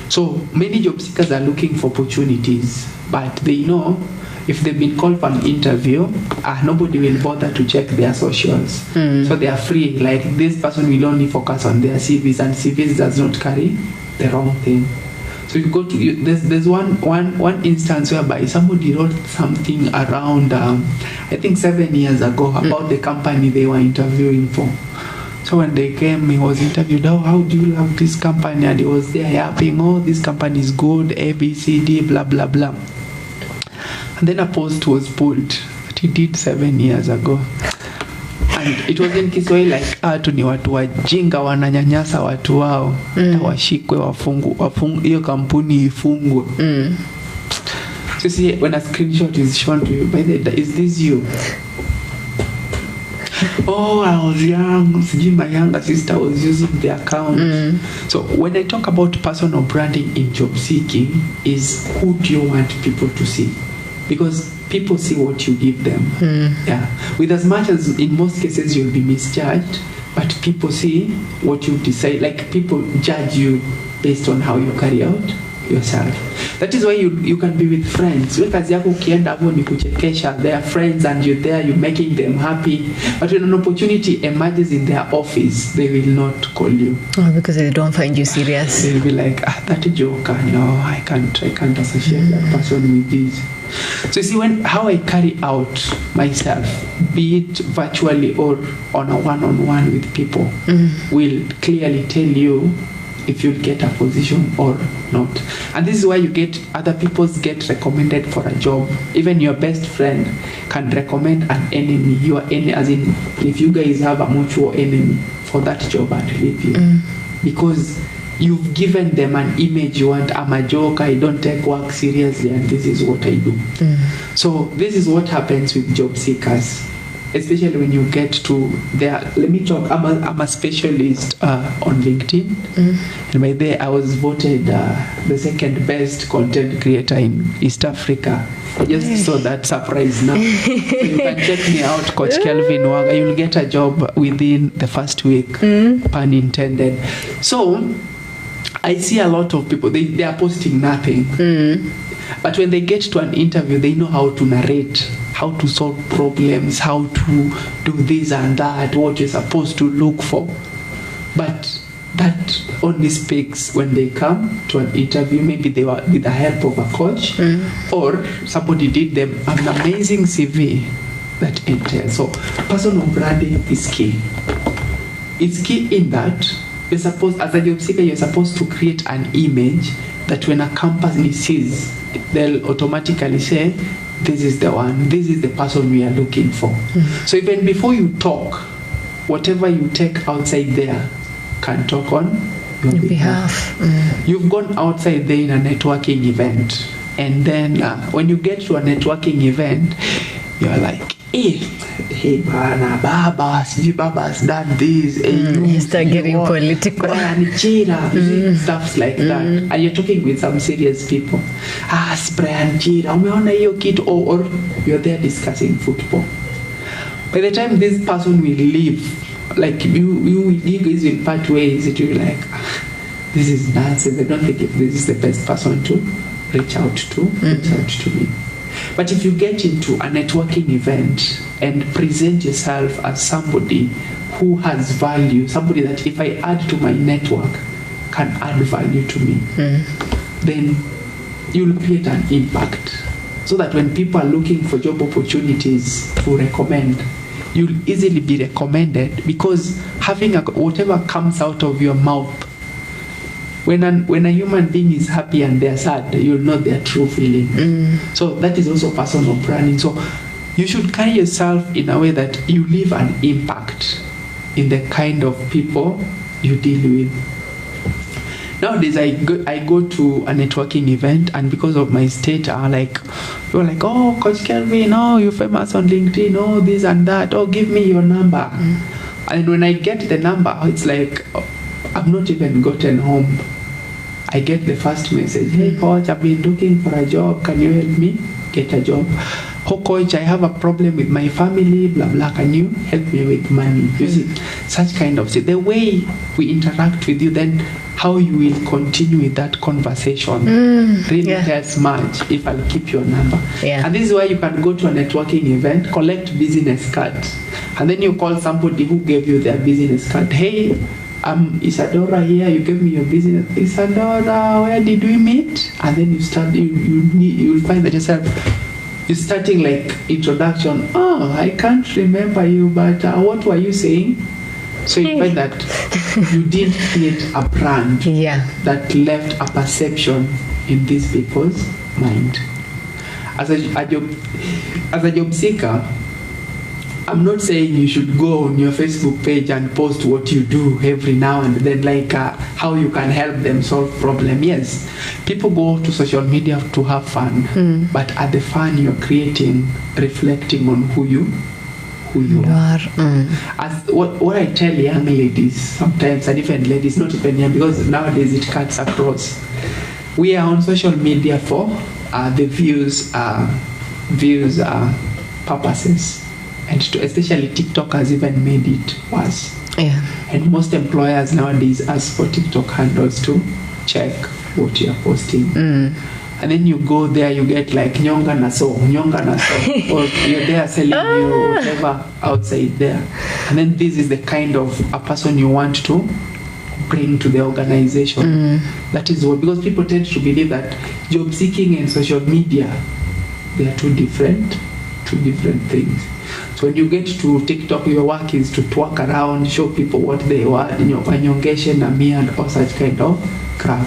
So many job seekers are looking for opportunities, but they know if they've been called for an interview, nobody will bother to check their socials. So they are free. Like, this person will only focus on their CVs, and CVs does not carry the wrong thing. So you go to there's one instance whereby somebody wrote something around I think 7 years ago about the company they were interviewing for. So when they came, he was interviewed, how do you love this company? And he was there yapping, this company is good, A, B, C, D, blah, blah, blah. And then a post was pulled that he did 7 years ago. And it was in Kiswahili like, watu ni watu wajinga wananyanyasa watu wao. Washikwe hiyo kampuni ifungwe. So see, when a screenshot is shown to you, by the way, is this you? I was young. My younger sister was using the account. So when I talk about personal branding in job seeking, is who do you want people to see? Because people see what you give them. With as much as in most cases you'll be misjudged, but people see what you decide. Like, people judge you based on how you carry out yourself. That is why you can be with friends. Kazi yako ukienda hapo ni kuchekesha. They are friends and you're there, you're making them happy. But when an opportunity emerges in their office, they will not call you. Because they don't find you serious. They'll be like, that joker, no, I can't associate that person with this. So you see, how I carry out myself, be it virtually or on a one-on-one with people, will clearly tell you if you'll get a position or not. And this is why you get other people get recommended for a job. Even your best friend can recommend an enemy. As in, if you guys have a mutual enemy for that job and leave you. Because you've given them an image. You want, I'm a joker, I don't take work seriously, and this is what I do. So this is what happens with job seekers, especially when you get to there. Let me talk. I'm a specialist on LinkedIn, and by there I was voted the second best content creator in East Africa. I just saw that surprise now. So you can check me out, Coach Kelvin Waga. You'll get a job within the first week, pun intended. So I see a lot of people, they are posting nothing. But when they get to an interview, they know how to narrate, how to solve problems, how to do this and that, what you're supposed to look for. But that only speaks when they come to an interview. Maybe they were with the help of a coach, or somebody did them an amazing CV that entails. So personal branding is key. It's key in that you're supposed, as a job seeker, you're supposed to create an image that when a company sees, they'll automatically say, this is the one, this is the person we are looking for. So even before you talk, whatever you take outside there can talk on your behalf. You've gone outside there in a networking event, and then when you get to a networking event, you're like, hey, Baba's done this. You start getting political. Stuff like that. And you're talking with some serious people. Brian Chira, umeona hiyo kitu, or you're there discussing football. By the time this person will leave, like you guys will part ways, it will be like, this is nonsense. I don't think if this is the best person to reach out to me. But if you get into a networking event and present yourself as somebody who has value, somebody that if I add to my network can add value to me, then you'll create an impact. So that when people are looking for job opportunities to recommend, you'll easily be recommended, because having whatever comes out of your mouth, when a human being is happy and they're sad, you'll know their true feeling. So that is also personal branding. So you should carry yourself in a way that you leave an impact in the kind of people you deal with. Nowadays, I go to a networking event, and because of my state, you're like, oh, Coach Kelvin, oh, you're famous on LinkedIn, oh, this and that, oh, give me your number. And when I get the number, it's like, I've not even gotten home. I get the first message, hey coach, I've been looking for a job, can you help me get a job? Oh coach, I have a problem with my family, blah blah, can you help me with money? You see, such kind of thing. The way we interact with you, then how you will continue with that conversation really tells much if I'll keep your number. And this is why you can go to a networking event, collect business cards, and then you call somebody who gave you their business card. Hey, Isadora here, you gave me your business. Isadora, where did we meet? And then you start, you'll find that yourself, you're starting like introduction. Oh, I can't remember you, but what were you saying? So you find that you did create a brand that left a perception in these people's mind. As a job seeker, I'm not saying you should go on your Facebook page and post what you do every now and then, like how you can help them solve problem. Yes, people go to social media to have fun, but are the fun you're creating reflecting on who you are? As what I tell young ladies sometimes, and even ladies, not even young, because nowadays it cuts across. We are on social media for the views purposes. And especially TikTok has even made it worse. And most employers nowadays ask for TikTok handles to check what you're posting. And then you go there, you get like nyonga na so, or you're there selling you whatever outside there. And then this is the kind of a person you want to bring to the organization. That is what, because people tend to believe that job seeking and social media, they are two different things. So when you get to TikTok, your work is to twerk around, show people what they want, wanyongeshe and all such kind of crap.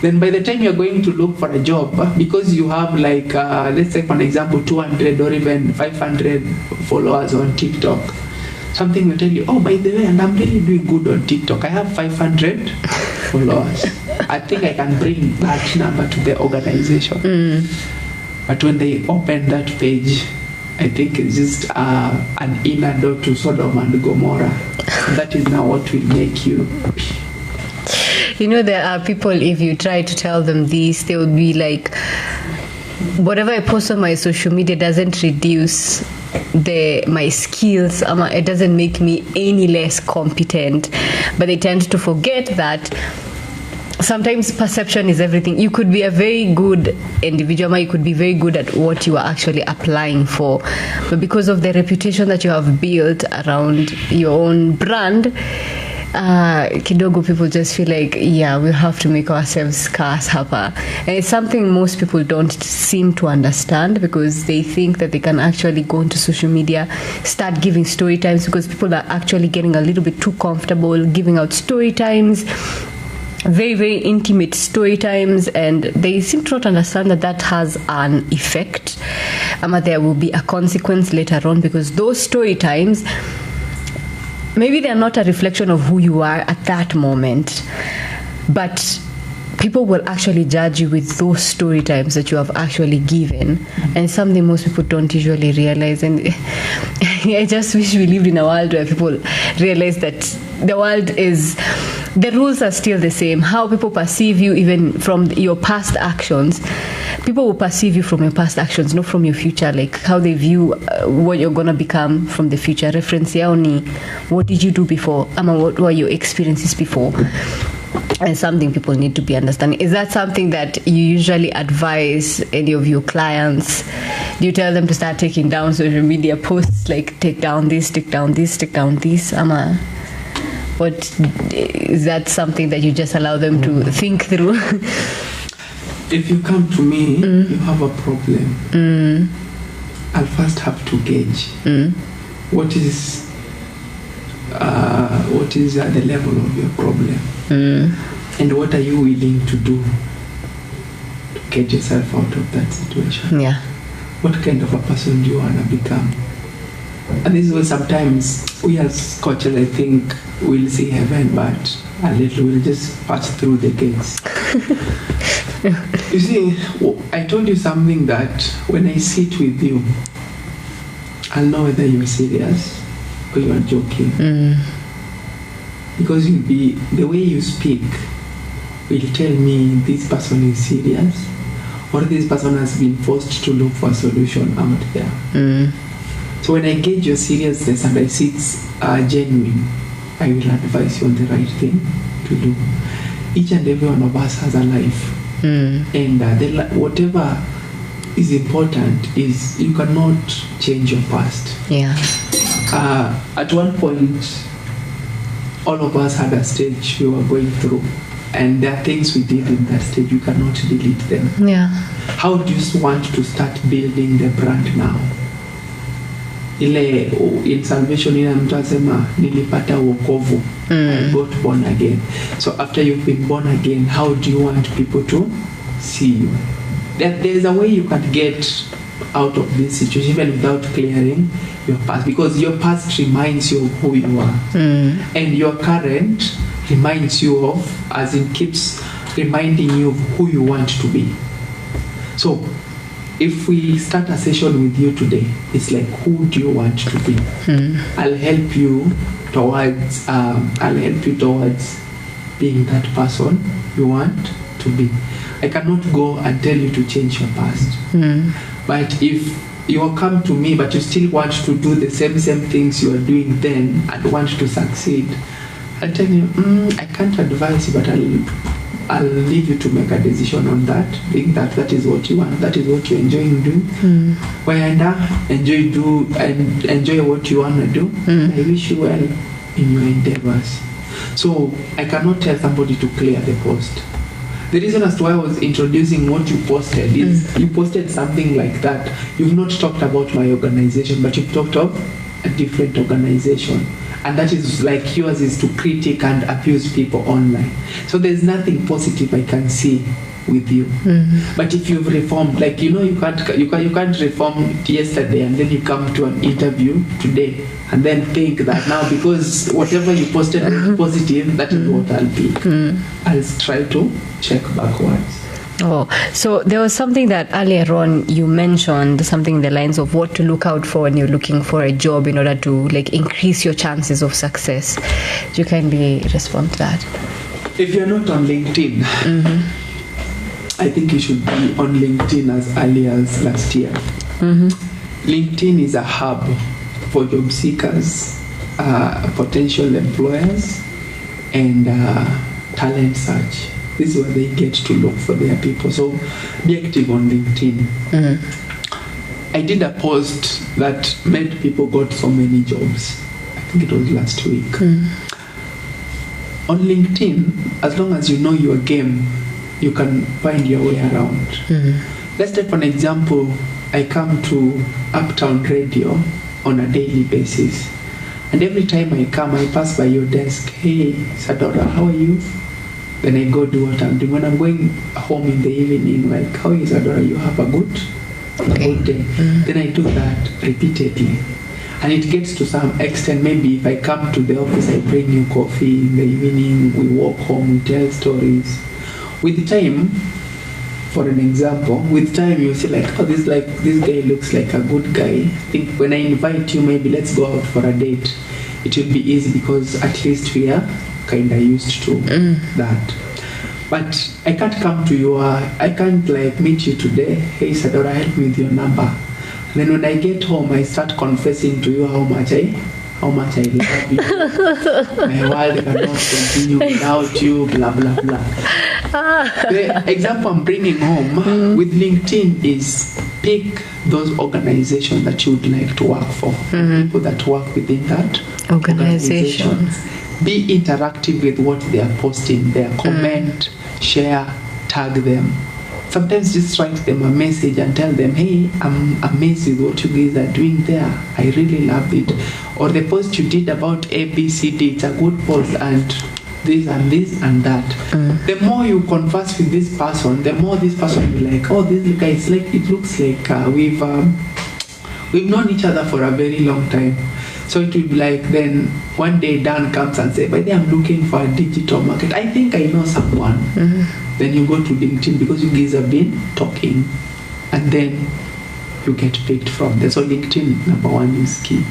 Then by the time you're going to look for a job, because you have like, let's say for example, 200 or even 500 followers on TikTok, something will tell you, oh, by the way, and I'm really doing good on TikTok. I have 500 followers. I think I can bring that number to the organization. But when they open that page, I think it's just an inner door to Sodom and Gomorrah. That is now what will make you. You know, there are people, if you try to tell them this, they will be like, whatever I post on my social media doesn't reduce my skills. It doesn't make me any less competent. But they tend to forget that sometimes perception is everything. You could be a very good individual, you could be very good at what you are actually applying for, but because of the reputation that you have built around your own brand, kidogo people just feel like, we have to make ourselves scarce hapa. And it's something most people don't seem to understand, because they think that they can actually go into social media, start giving story times, because people are actually getting a little bit too comfortable giving out story times, very, very intimate story times, and they seem to not understand that has an effect. There will be a consequence later on, because those story times, maybe they're not a reflection of who you are at that moment, but people will actually judge you with those story times that you have actually given, and something most people don't usually realize. And I just wish we lived in a world where people realize that the rules are still the same. How people perceive you, even from your past actions, people will perceive you from your past actions, not from your future. Like how they view what you're gonna become from the future. Reference yao ni what did you do before, ama what were your experiences before. And something people need to be understanding. Is that something that you usually advise any of your clients? Do you tell them to start taking down social media posts, like take down this, take down this, take down this? What is that something that you just allow them to think through? If you come to me, you have a problem. I'll first have to gauge what is at the level of your problem, and what are you willing to do to get yourself out of that situation. Yeah. What kind of a person do you want to become? And this is where sometimes we as coaches, I think, we'll see heaven, but a little we'll just pass through the gates. You see, I told you something that when I sit with you, I'll know whether you're serious or you are joking. Because you'll be, the way you speak will tell me this person is serious or this person has been forced to look for a solution out there. So when I gauge your seriousness and I see it's genuine, I will advise you on the right thing to do. Each and every one of us has a life. And whatever is important is you cannot change your past. Yeah. At one point, all of us had a stage we were going through, and there are things we did in that stage, you cannot delete them. Yeah. How do you want to start building the brand now? Ile in salvation ina mtu asema nilipata wokovu, I got born again. So after you've been born again, how do you want people to see you? There's a way you can get out of this situation even without clearing your past, because your past reminds you of who you are, and your current reminds you of, as in keeps reminding you of who you want to be. So if we start a session with you today, it's like, who do you want to be? I'll help you towards being that person you want to be. I cannot go and tell you to change your past. But if you come to me but you still want to do the same things you are doing then and want to succeed, I'll tell you, I can't advise you, but I'll leave you to make a decision on that, being that is what you want, that is what you're enjoying doing. Enjoy what you want to do. I wish you well in your endeavors. So I cannot tell somebody to clear the post. The reason as to why I was introducing what you posted is you posted something like that. You've not talked about my organization, but you've talked of a different organization. And that is like yours is to critique and abuse people online. So there's nothing positive I can see with you. But if you've reformed, like you can't reform yesterday and then you come to an interview today and then think that now because whatever you posted is positive, that is what I'll be. I'll try to check backwards. Oh, so there was something that earlier on you mentioned, something in the lines of what to look out for when you're looking for a job in order to like increase your chances of success. Do you kindly respond to that? If you're not on LinkedIn, I think you should be on LinkedIn as early as last year. LinkedIn is a hub for job seekers, potential employers, and talent search. This is where they get to look for their people. So be active on LinkedIn. I did a post that made people got so many jobs. I think it was last week. On LinkedIn, as long as you know your game, you can find your way around. Let's take an example. I come to Uptown Radio on a daily basis. And every time I come, I pass by your desk. Hey, Sadora, how are you? Then I go do what I'm doing. When I'm going home in the evening, like, how is Adora? You have a good day. Then I do that repeatedly. And it gets to some extent, maybe if I come to the office, I bring you coffee in the evening, we walk home, we tell stories. With time, for an example, with time you see like, oh, this guy looks like a good guy. I think when I invite you, maybe let's go out for a date, it will be easy because at least we are kind of used to that. But I can't come to you, I can't like meet you today, hey Sadora, help me with your number. Then when I get home, I start confessing to you how much I love you. My world cannot continue without you, blah, blah, blah. The example I'm bringing home with LinkedIn is pick those organizations that you would like to work for, people that work within that organization. Be interactive with what they are posting, their comment, share, tag them. Sometimes just write them a message and tell them, hey, I'm amazed with what you guys are doing there. I really love it. Or the post you did about ABCD, it's a good post, and this and this and that. The more you converse with this person, the more this person will be like, oh, this guy is like, it looks like we've known each other for a very long time. So it will be like, then one day Dan comes and says, by the way, I'm looking for a digital market. I think I know someone. Then you go to LinkedIn because you guys have been talking, and then you get picked from there. So LinkedIn, number one, is key.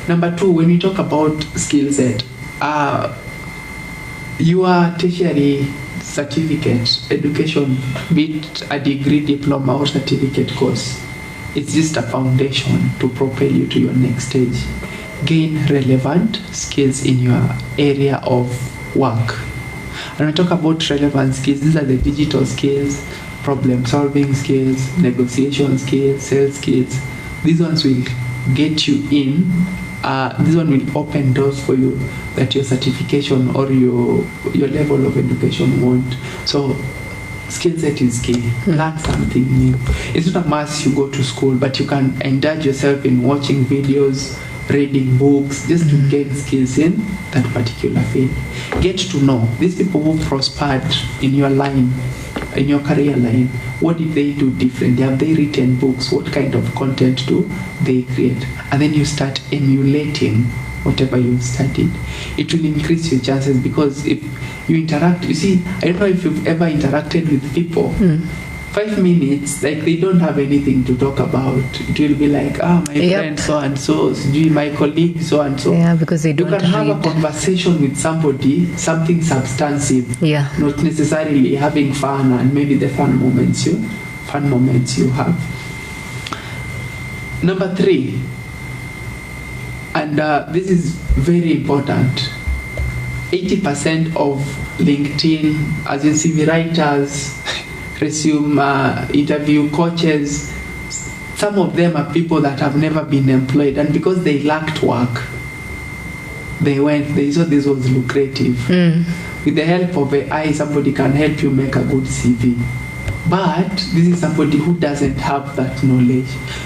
Number two, when we talk about skill set, your tertiary certificate, education, be it a degree, diploma, or certificate course, it's just a foundation to propel you to your next stage. Gain relevant skills in your area of work. And when we talk about relevant skills, these are the digital skills, problem solving skills, negotiation skills, sales skills. These ones will get you in. This one will open doors for you that your certification or your level of education won't. So skill set is key. Learn something new. It's not a must you go to school, but you can indulge yourself in watching videos, reading books, just to gain skills in that particular field. Get to know these people who prospered in your line, in your career line. What did they do differently? Have they written books? What kind of content do they create? And then you start emulating whatever you've studied. It will increase your chances, because if you interact, you see, I don't know if you've ever interacted with people. 5 minutes, like they don't have anything to talk about. It will be like, my friend so and so, my colleague so and so. Yeah, because they don't. You can have a conversation with somebody, something substantive. Yeah. Not necessarily having fun and maybe the fun moments you have. Number 3, and this is very important. 80% of LinkedIn, as in CV writers, resume interview coaches, some of them are people that have never been employed, and because they lacked work, they saw this was lucrative. With the help of AI, somebody can help you make a good CV. But this is somebody who doesn't have that knowledge.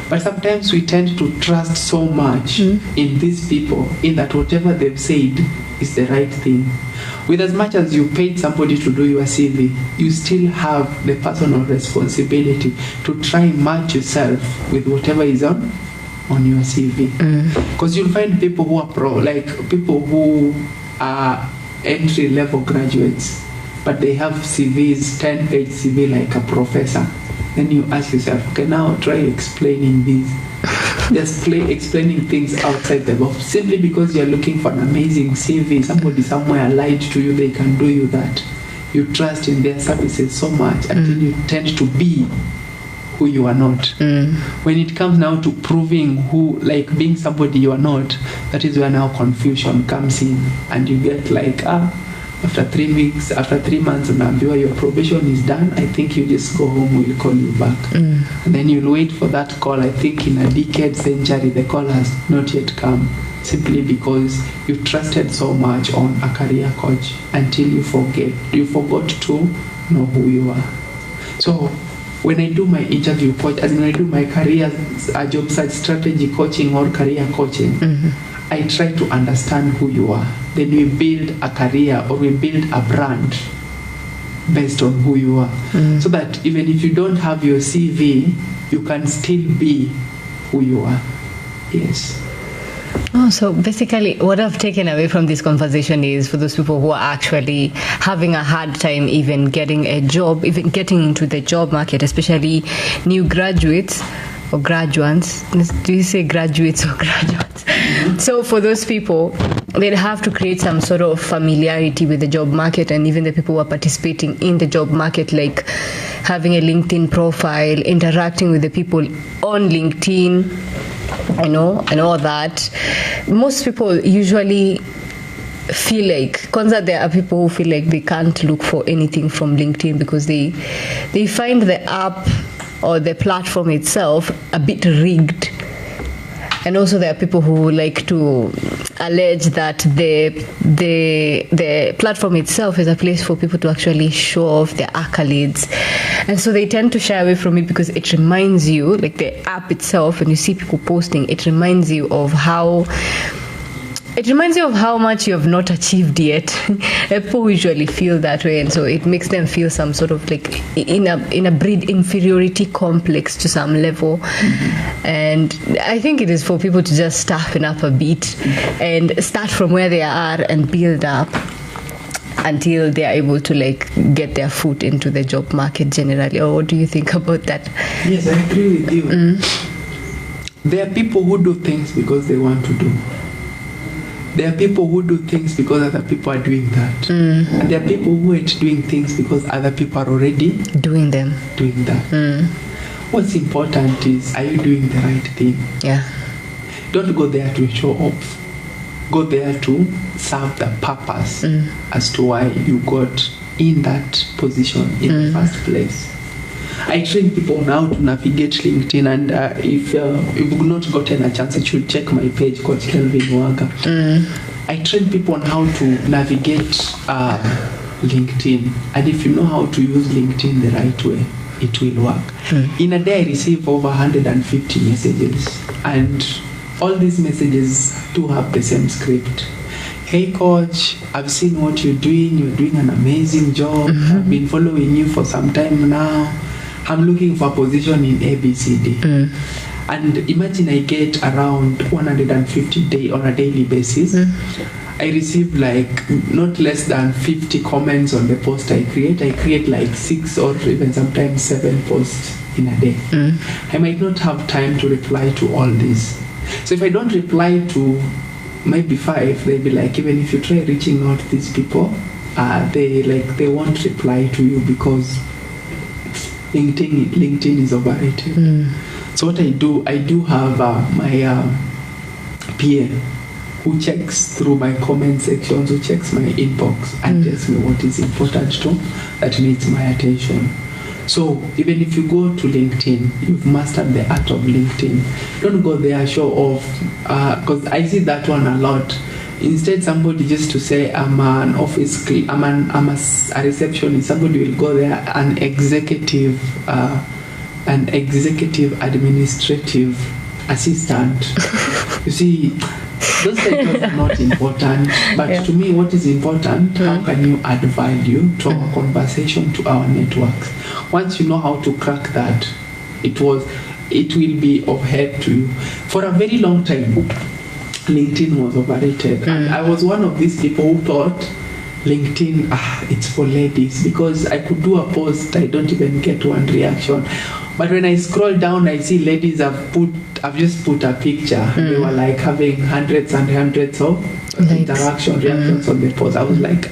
But sometimes we tend to trust so much in these people, in that whatever they've said is the right thing. With as much as you paid somebody to do your CV, you still have the personal responsibility to try and match yourself with whatever is on your CV. Because you'll find people who are people who are entry-level graduates, but they have CVs, 10-page CV like a professor. Then you ask yourself, okay, now try explaining this. Just explaining things outside the box. Simply because you're looking for an amazing CV, somebody somewhere lied to you, they can do you that. You trust in their services so much until you tend to be who you are not. When it comes now to proving being somebody you are not, that is where now confusion comes in, and you get like, after 3 weeks, after 3 months, your probation is done, I think you just go home, we'll call you back. And then you'll wait for that call. I think in a decade, century, the call has not yet come, simply because you trusted so much on a career coach until you forgot to know who you are. So when I do my interview coach, as in when I do my career job search strategy coaching or career coaching, I try to understand who you are. Then we build a career, or we build a brand based on who you are. So that even if you don't have your CV, you can still be who you are. Yes. Oh, so basically, what I've taken away from this conversation is for those people who are actually having a hard time even getting a job, even getting into the job market, especially new graduates or graduates. Do you say graduates or graduates? Mm-hmm. So for those people, they'd have to create some sort of familiarity with the job market, and even the people who are participating in the job market, like having a LinkedIn profile, interacting with the people on LinkedIn, and all that. Most people usually feel like, there are people who feel like they can't look for anything from LinkedIn because they find the app or the platform itself a bit rigged. And also there are people who like to allege that the platform itself is a place for people to actually show off their accolades. And so they tend to shy away from it because it reminds you, like the app itself, when you see people posting, it reminds you of how much you have not achieved yet. People usually feel that way, and so it makes them feel some sort of like in a breed inferiority complex to some level. Mm-hmm. And I think it is for people to just toughen up a bit and start from where they are and build up until they are able to like get their foot into the job market generally. Or what do you think about that? Yes, I agree with you. There are people who do things because they want to do. There are people who do things because other people are doing that. And there are people who ain't doing things because other people are already doing that. What's important is, are you doing the right thing? Yeah. Don't go there to show off. Go there to serve the purpose as to why you got in that position in the first place. I train people now to navigate LinkedIn, and if you've not gotten a chance, you should check my page called Kelvin Waga. I train people on how to navigate LinkedIn, and if you know how to use LinkedIn the right way, it will work. In a day, I receive over 150 messages, and all these messages do have the same script. Hey coach, I've seen what you're doing an amazing job. I've been following you for some time now. I'm looking for a position in ABCD. And imagine I get around 150 on a daily basis. I receive like not less than 50 comments on the post I create. I create like 6 or even sometimes 7 posts in a day. I might not have time to reply to all this. So if I don't reply to maybe 5, they'll be like, even if you try reaching out to these people, they won't reply to you because LinkedIn is overrated. So what I do have my PA who checks through my comment sections, who checks my inbox and tells me what is important that needs my attention. So even if you go to LinkedIn, you've mastered the art of LinkedIn. Don't go there show off, because I see that one a lot. Instead, somebody just to say, I'm an office, I'm a receptionist. Somebody will go there, an executive administrative assistant. You see, those titles are not important, but to me, what is important, how can you add value to our conversation, to our networks? Once you know how to crack that, it will be of help to you. For a very long time, LinkedIn was overrated. And I was one of these people who thought LinkedIn, it's for ladies, because I could do a post, I don't even get one reaction. But when I scroll down, I see ladies have just put a picture. They were like having hundreds and hundreds of reactions on the post. I was like,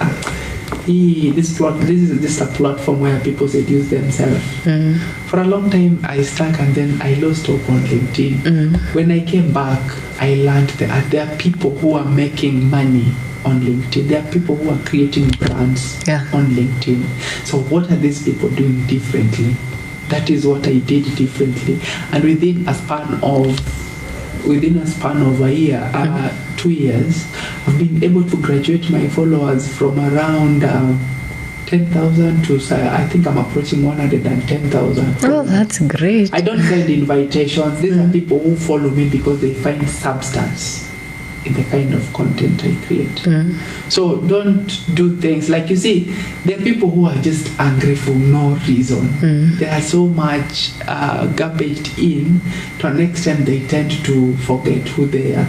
this is just a platform where people seduce themselves. For a long time, I stuck, and then I lost hope on LinkedIn. When I came back, I learned that there are people who are making money on LinkedIn. There are people who are creating brands on LinkedIn. So what are these people doing differently? That is what I did differently. And within a span of a year, 2 years, I've been able to graduate my followers from around 10,000 to, I think I'm approaching 110,000. Oh, that's great. I don't send invitations. These are people who follow me because they find substance in the kind of content I create. So don't do things like, you see, there are people who are just angry for no reason. There are so much garbage in, to an extent they tend to forget who they are.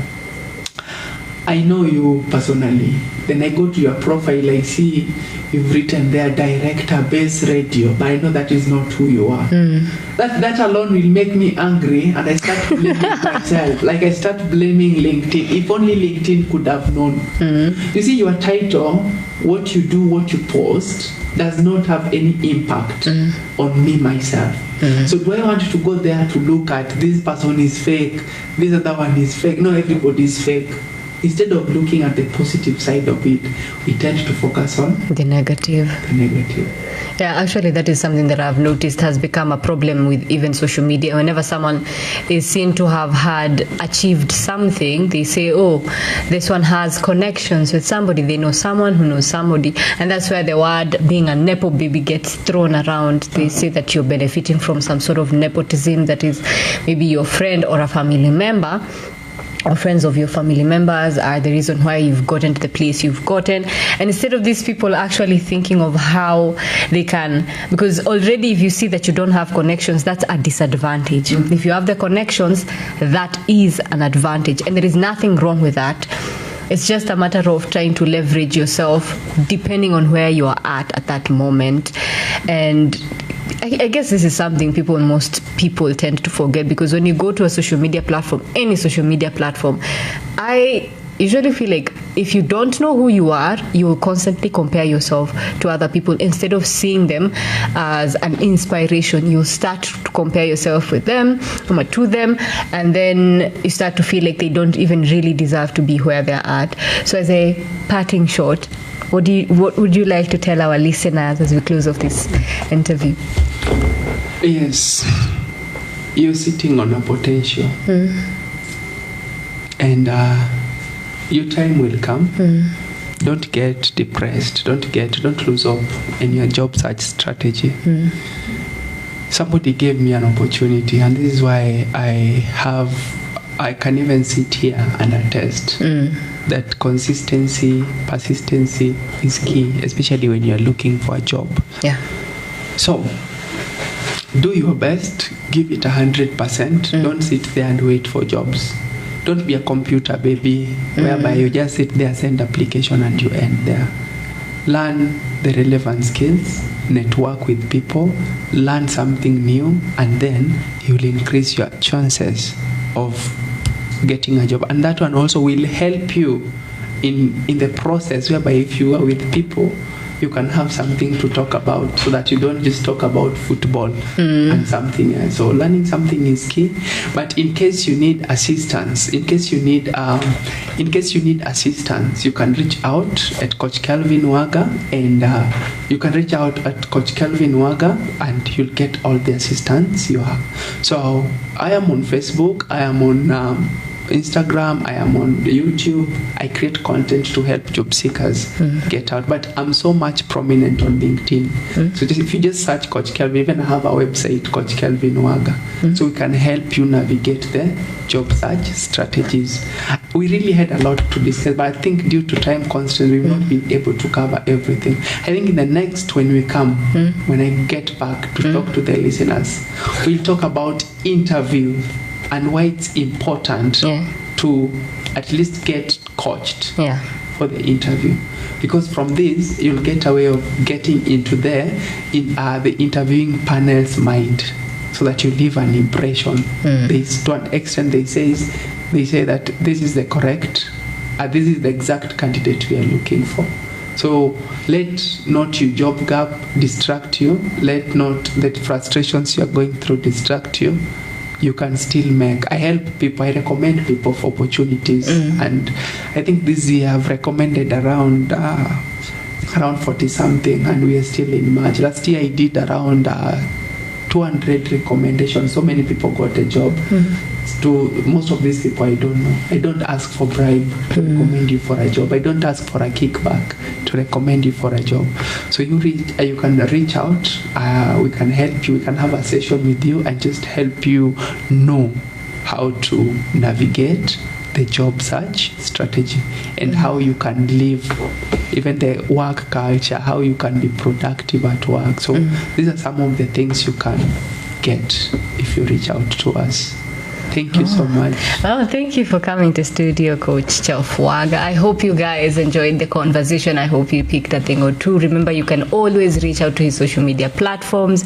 I know you personally. Then I go to your profile, I see you've written there director base radio, but I know that is not who you are. That alone will make me angry, and I start blaming myself. Like I start blaming LinkedIn. If only LinkedIn could have known. You see, your title, what you do, what you post, does not have any impact on me myself. So do I want to go there to look at this person is fake, this other one is fake? No, everybody is fake. Instead of looking at the positive side of it, we tend to focus on the negative. Yeah, actually, that is something that I've noticed has become a problem with even social media. Whenever someone is seen to have achieved something, they say, oh, this one has connections with somebody. They know someone who knows somebody. And that's where the word being a nepo baby gets thrown around. They say that you're benefiting from some sort of nepotism, that is maybe your friend or a family member, or friends of your family members are the reason why you've gotten to the place you've gotten. And instead of these people actually thinking of how they can, because already if you see that you don't have connections, that's a disadvantage. If you have the connections, that is an advantage. And there is nothing wrong with that. It's just a matter of trying to leverage yourself depending on where you are at that moment. And I guess this is something most people tend to forget, because when you go to a social media platform, any social media platform, I usually feel like if you don't know who you are, you will constantly compare yourself to other people. Instead of seeing them as an inspiration, you'll start to compare yourself with them, to them, and then you start to feel like they don't even really deserve to be where they're at. So as a parting shot, what would you like to tell our listeners as we close off this interview? Yes, you're sitting on a potential, and your time will come. Don't get depressed. Don't lose hope in your job search strategy. Somebody gave me an opportunity, and this is why I can even sit here and attest that consistency, persistency is key, especially when you're looking for a job. Yeah. So, do your best, give it 100%. Don't sit there and wait for jobs. Don't be a computer baby, whereby you just sit there, send application, and you end there. Learn the relevant skills, network with people, learn something new, and then you'll increase your chances of getting a job. And that one also will help you in the process, whereby if you are with people, you can have something to talk about, so that you don't just talk about football and something else. So learning something is key. But in case you need assistance, you can reach out at Coach Kelvin Waga, and you can reach out at Coach Kelvin Waga, and you'll get all the assistance you have. So I am on Facebook, I am on Instagram, I am on YouTube. I create content to help job seekers get out, but I'm so much prominent on LinkedIn. So if you just search Coach Kelvin, even I have a website, Coach Kelvin Waga, so we can help you navigate the job search strategies. We really had a lot to discuss, but I think due to time constraints, we've not been able to cover everything. I think in the next, when we come, when I get back to talk to the listeners, we'll talk about interview and why it's important to at least get coached for the interview. Because from this, you'll get a way of getting into the interviewing panel's mind, so that you leave an impression. To an extent, they say that this is the correct, this is the exact candidate we are looking for. So let not your job gap distract you. Let not the frustrations you are going through distract you. You can still make. I help people. I recommend people for opportunities, and I think this year I've recommended around 40 something, and we are still in March. Last year I did around 200 recommendations. So many people got a job. To most of these people, I don't know. I don't ask for bribe to recommend you for a job. I don't ask for a kickback to recommend you for a job. So you can reach out. We can help you. We can have a session with you and just help you know how to navigate the job search strategy, and how you can live, even the work culture, how you can be productive at work. So these are some of the things you can get if you reach out to us. Thank you so much. Oh, thank you for coming to studio, Coach Chelfwaga. I hope you guys enjoyed the conversation. I hope you picked a thing or two. Remember, you can always reach out to his social media platforms,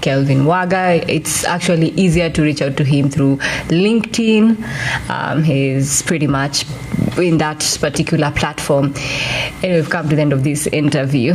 Kelvin Waga. It's actually easier to reach out to him through LinkedIn. He's pretty much in that particular platform. And we've come to the end of this interview.